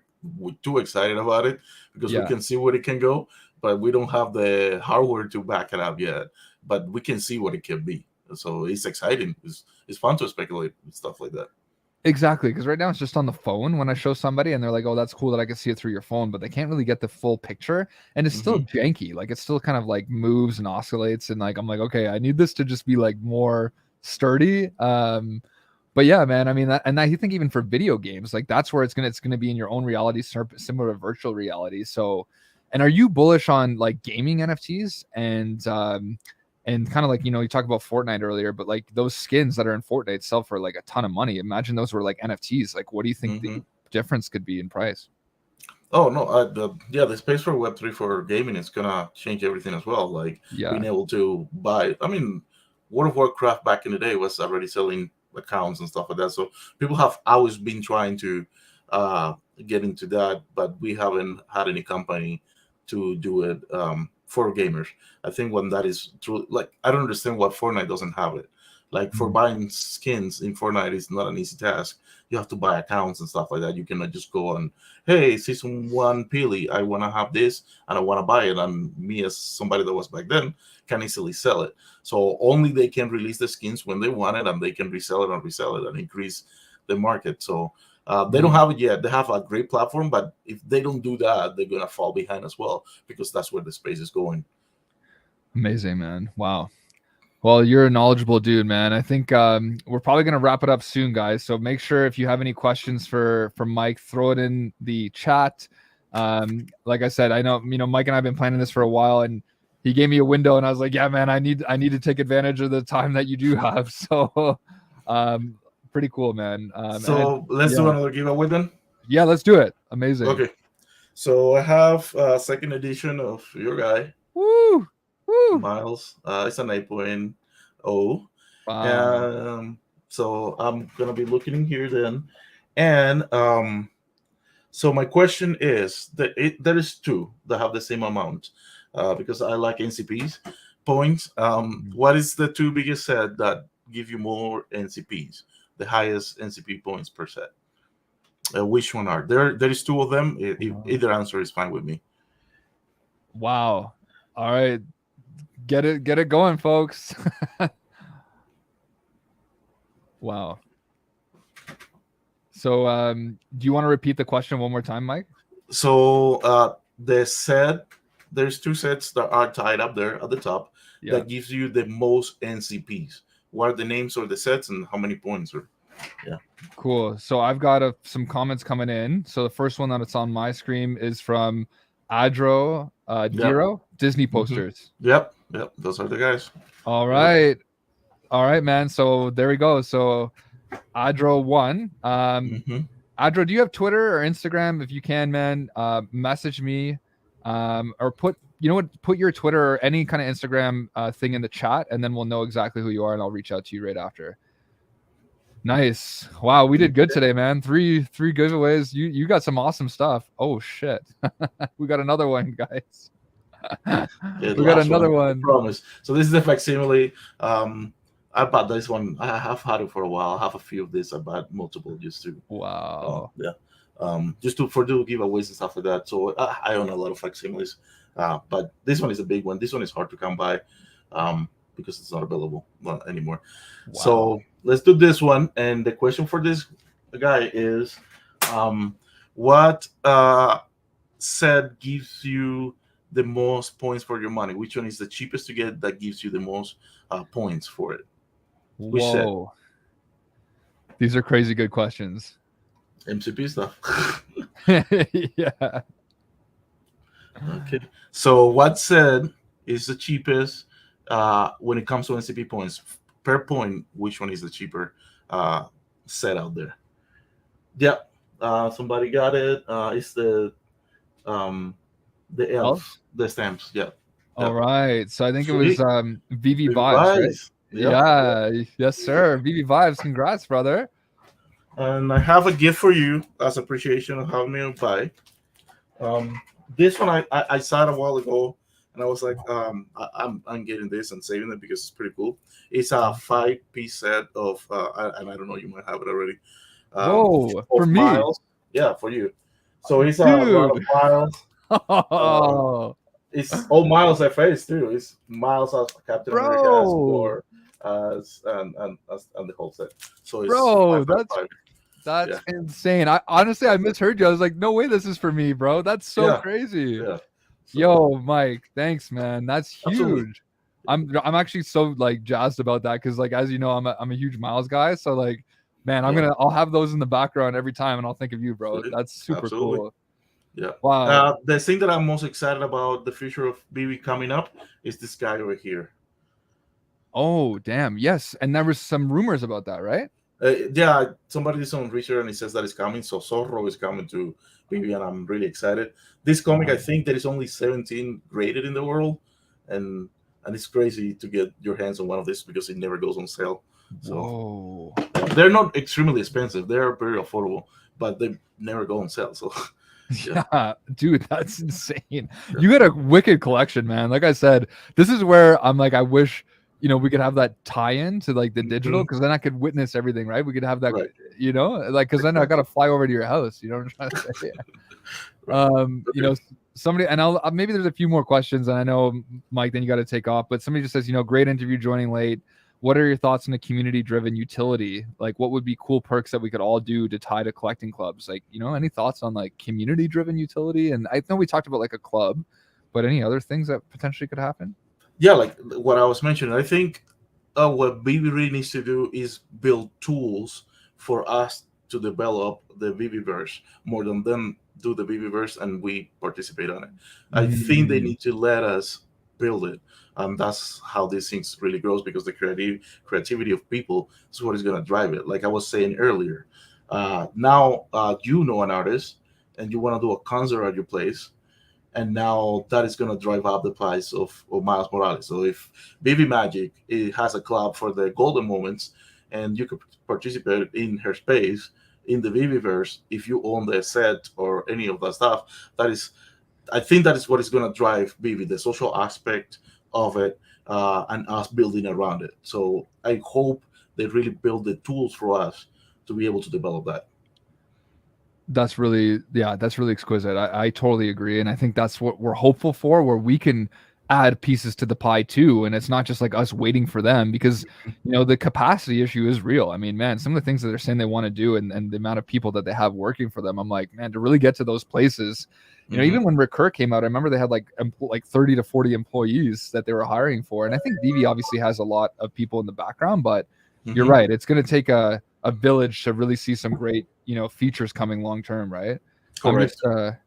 too excited about it because we Yeah, can see where it can go, but we don't have the hardware to back it up yet. But we can see what it can be. So it's exciting. It's fun to speculate and stuff like that. exactly. Because right now it's just on the phone when I show somebody and they're like, "Oh, that's cool that I can see it through your phone," but they can't really get the full picture, and it's still Mm-hmm. janky. Like it still kind of like moves and oscillates, and like I'm like, okay, I need this to just be like more sturdy. But yeah, man. I mean, I think even for video games, like that's where it's gonna be in your own reality, similar to virtual reality. So, and are you bullish on like gaming NFTs and kind of like you talked about Fortnite earlier, but like those skins that are in Fortnite sell for like a ton of money. Imagine those were like NFTs. Like, what do you think the Mm-hmm. difference could be in price? Oh no, the space for Web3 for gaming is gonna change everything as well. Like being Yeah. able to buy. I mean, World of Warcraft back in the day was already selling accounts and stuff like that. So people have always been trying to uh, get into that, but we haven't had any company to do it for gamers. I think when that is true, like I don't understand why Fortnite doesn't have it. Like for Mhm. buying skins in Fortnite is not an easy task. You have to buy accounts and stuff like that. You cannot just go on, hey, season one Peely, I want to have this and I want to buy it. And me, as somebody that was back then, can easily sell it. So only they can release the skins when they want it, and they can resell it and increase the market. So they don't Mhm. have it yet. They have a great platform, but if they don't do that, they're gonna fall behind as well because that's where the space is going. Amazing, man. Wow. Well, you're a knowledgeable dude, man. I think we're probably gonna wrap it up soon, guys. So make sure if you have any questions for Mike, throw it in the chat. Like I said, I know Mike and I have been planning this for a while, and he gave me a window, and I was like, yeah, man, I need to take advantage of the time that you do have. So, um, pretty cool, man. So let's do Yeah, another giveaway then. yeah, let's do it. Amazing. Okay. So I have a second edition of your guy, Woo, woo. Miles. It's an 8.0. Wow. So I'm gonna be looking in here then, and so my question is that there is two that have the same amount, because I like NCPs points. What is the two biggest set that give you more NCPs, the highest NCP points per set? Which one are there? There is two of them. Either answer is fine with me. Wow. All right. Get it going, folks. Wow. So, do you want to repeat the question one more time, Mike? So the set, there's two sets that are tied up there at the top Yeah. that gives you the most NCPs. What are the names of the sets and how many points are? Yeah. Cool. So I've got some comments coming in. So the first one that's on my screen is from Adro Yep. Diro, Disney Hmm. posters. Yep. Those are the guys. All Yep. right. All right, man. So there we go. So Adro won. Hmm. Adro, do you have Twitter or Instagram? If you can, man, message me, or put your Twitter or any kind of Instagram thing in the chat, and then we'll know exactly who you are, and I'll reach out to you right after. Nice. Wow, we did good today, man. Three giveaways. You got some awesome stuff. Oh shit. We got another one, guys. Yeah, the We got last another one, I one. promise. So this is the facsimile. I bought this one. I have had it for a while. I have a few of this. I bought multiple just to, Wow. yeah, just to for do giveaways and stuff like that. So I own a lot of facsimiles, but this one is a big one. This one is hard to come by, because it's not available anymore. Wow. So let's do this one. And the question for this guy is, what set gives you the most points for your money? Which one is the cheapest to get that gives you the most points for it? Which set? Whoa. These are crazy good questions. MCP stuff. Yeah. Okay. So what set is the cheapest when it comes to MCP points per point? Which one is the cheaper uh, set out there? Yep. Somebody got it. It's um, the Elves? elf, the stamps. Yeah. All right. So I think it was Sweet. VV Big Vibes, right? vibes. Yeah. Yeah. Yes, sir. VV Vibes. Congrats, brother. And I have a gift for you as appreciation of having me by. Um, this one I saw it a while ago, and I was like, I'm getting this and saving it because it's pretty cool. It's a 5-piece set of, and I don't know, you might have it already. Whoa. For Of me. miles, yeah, for you. So it's a lot of Dude. miles. Uh, Oh, it's all miles FAs too. It's miles as Captain America, as bro. Thor, and the whole set. So it's Bro, five five that's five. that's Yeah, insane. I honestly I misheard you. I was like, no way this is for me, bro. That's so yeah, crazy. yeah. So Yo, Mike, thanks, man. That's absolutely, huge. I'm actually so like jazzed about that because like as you know, I'm a huge Miles guy. So like, man, yeah, I'll have those in the background every time and I'll think of you, bro. absolutely, That's super absolutely. cool. Yeah. Wow. The thing that I'm most excited about the future of BB coming up is this guy over here. Oh, damn. Yes. And there was some rumors about that, right? Yeah, somebody did some research and he says that it's coming. So Zorro is coming to BB, and I'm really excited. This comic, I Wow. think there is only 17 graded in the world, and it's crazy to get your hands on one of these because it never goes on sale. So Whoa. they're not extremely expensive; they're very affordable, but they never go on sale. So yeah, Yeah, dude, that's insane. yeah. You got a wicked collection, man. Like I said, this is where I'm like, I wish, we could have that tie-in to like the digital Mhm. because then I could witness everything, right? We could have that, Right, like, because then I got exactly. to fly over to your house. You know what I'm trying to say? Right. Okay. Somebody, and I'll maybe there's a few more questions, and I know Mike, then you got to take off. But somebody just says, great interview, joining late. What are your thoughts on a community-driven utility? Like, what would be cool perks that we could all do to tie to collecting clubs? Like, any thoughts on like community-driven utility? And I know we talked about like a club, but any other things that potentially could happen? Yeah, like what I was mentioning, I think what BB really needs to do is build tools for us to develop the VBverse more than them do the VBverse and we participate on it. I think they Mm, need to let us build it. That's how these things really grows because the creativity of people is what is going to drive it. Like I was saying earlier, now you know an artist and you want to do a concert at your place, and now that is going to drive up the price of Miles Morales. So if Baby Magic it has a club for the golden moments, and you could participate in her space in the Viviverse if you own the set or any of that stuff, that is, I think that is what is going to drive Vivi, the social aspect of it, and us building around it. So I hope they really build the tools for us to be able to develop that. that's really exquisite. I totally agree. And I think that's what we're hopeful for, where we can add pieces to the pie too. And it's not just like us waiting for them because, the capacity issue is real. I mean, man, some of the things that they're saying they want to do and the amount of people that they have working for them, I'm like, man, to really get to those places, Hmm. even when Recur came out, I remember they had like, like 30 to 40 employees that they were hiring for. And I think Vivi obviously has a lot of people in the background, but you're Hmm. right. It's going to take a village to really see some great, features coming long term, right? I'm just Correct.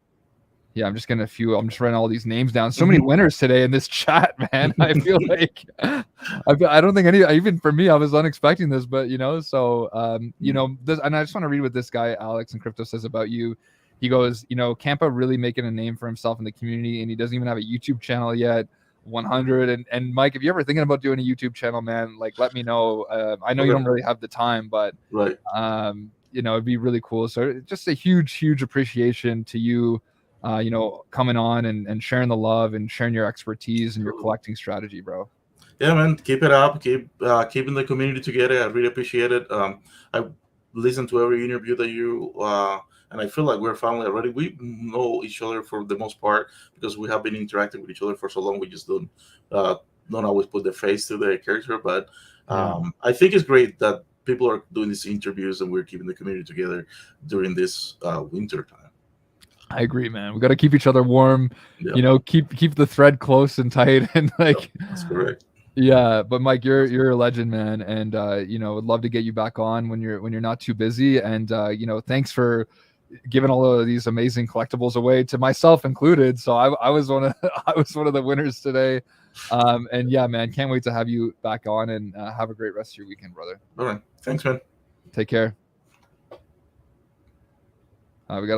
yeah, I'm just getting a few. I'm just writing all these names down. So many Hmm. winners today in this chat, man. I feel like I don't think any, even for me, I was unexpecting this, but so this, and I just want to read what this guy Alex and Crypto says about you. He goes, Campa really making a name for himself in the community, and he doesn't even have a YouTube channel yet. 100 and Mike, if you're ever thinking about doing a YouTube channel, man, like let me know. I know you Okay. don't really have the time, but Right. it'd be really cool. So just a huge appreciation to you, coming on and sharing the love and sharing your expertise and your collecting strategy, bro. Yeah, man, keep it up. Keep keeping the community together. I really appreciate it. I listen to every interview that you and I feel like we're family already. We know each other for the most part because we have been interacting with each other for so long. We just uh, don't always put the face to the character, but Yeah, I think it's great that people are doing these interviews and we're keeping the community together during this winter time. I agree, man. We got to keep each other warm, Yeah, keep the thread close and tight and yeah, like, that's correct. yeah, but Mike, you're a legend, man, and would love to get you back on when you're not too busy. And thanks for giving all of these amazing collectibles away to myself included. So I was one of I was one of the winners today. And yeah, man, can't wait to have you back on and have a great rest of your weekend, brother. All right, thanks, man. Take care. We got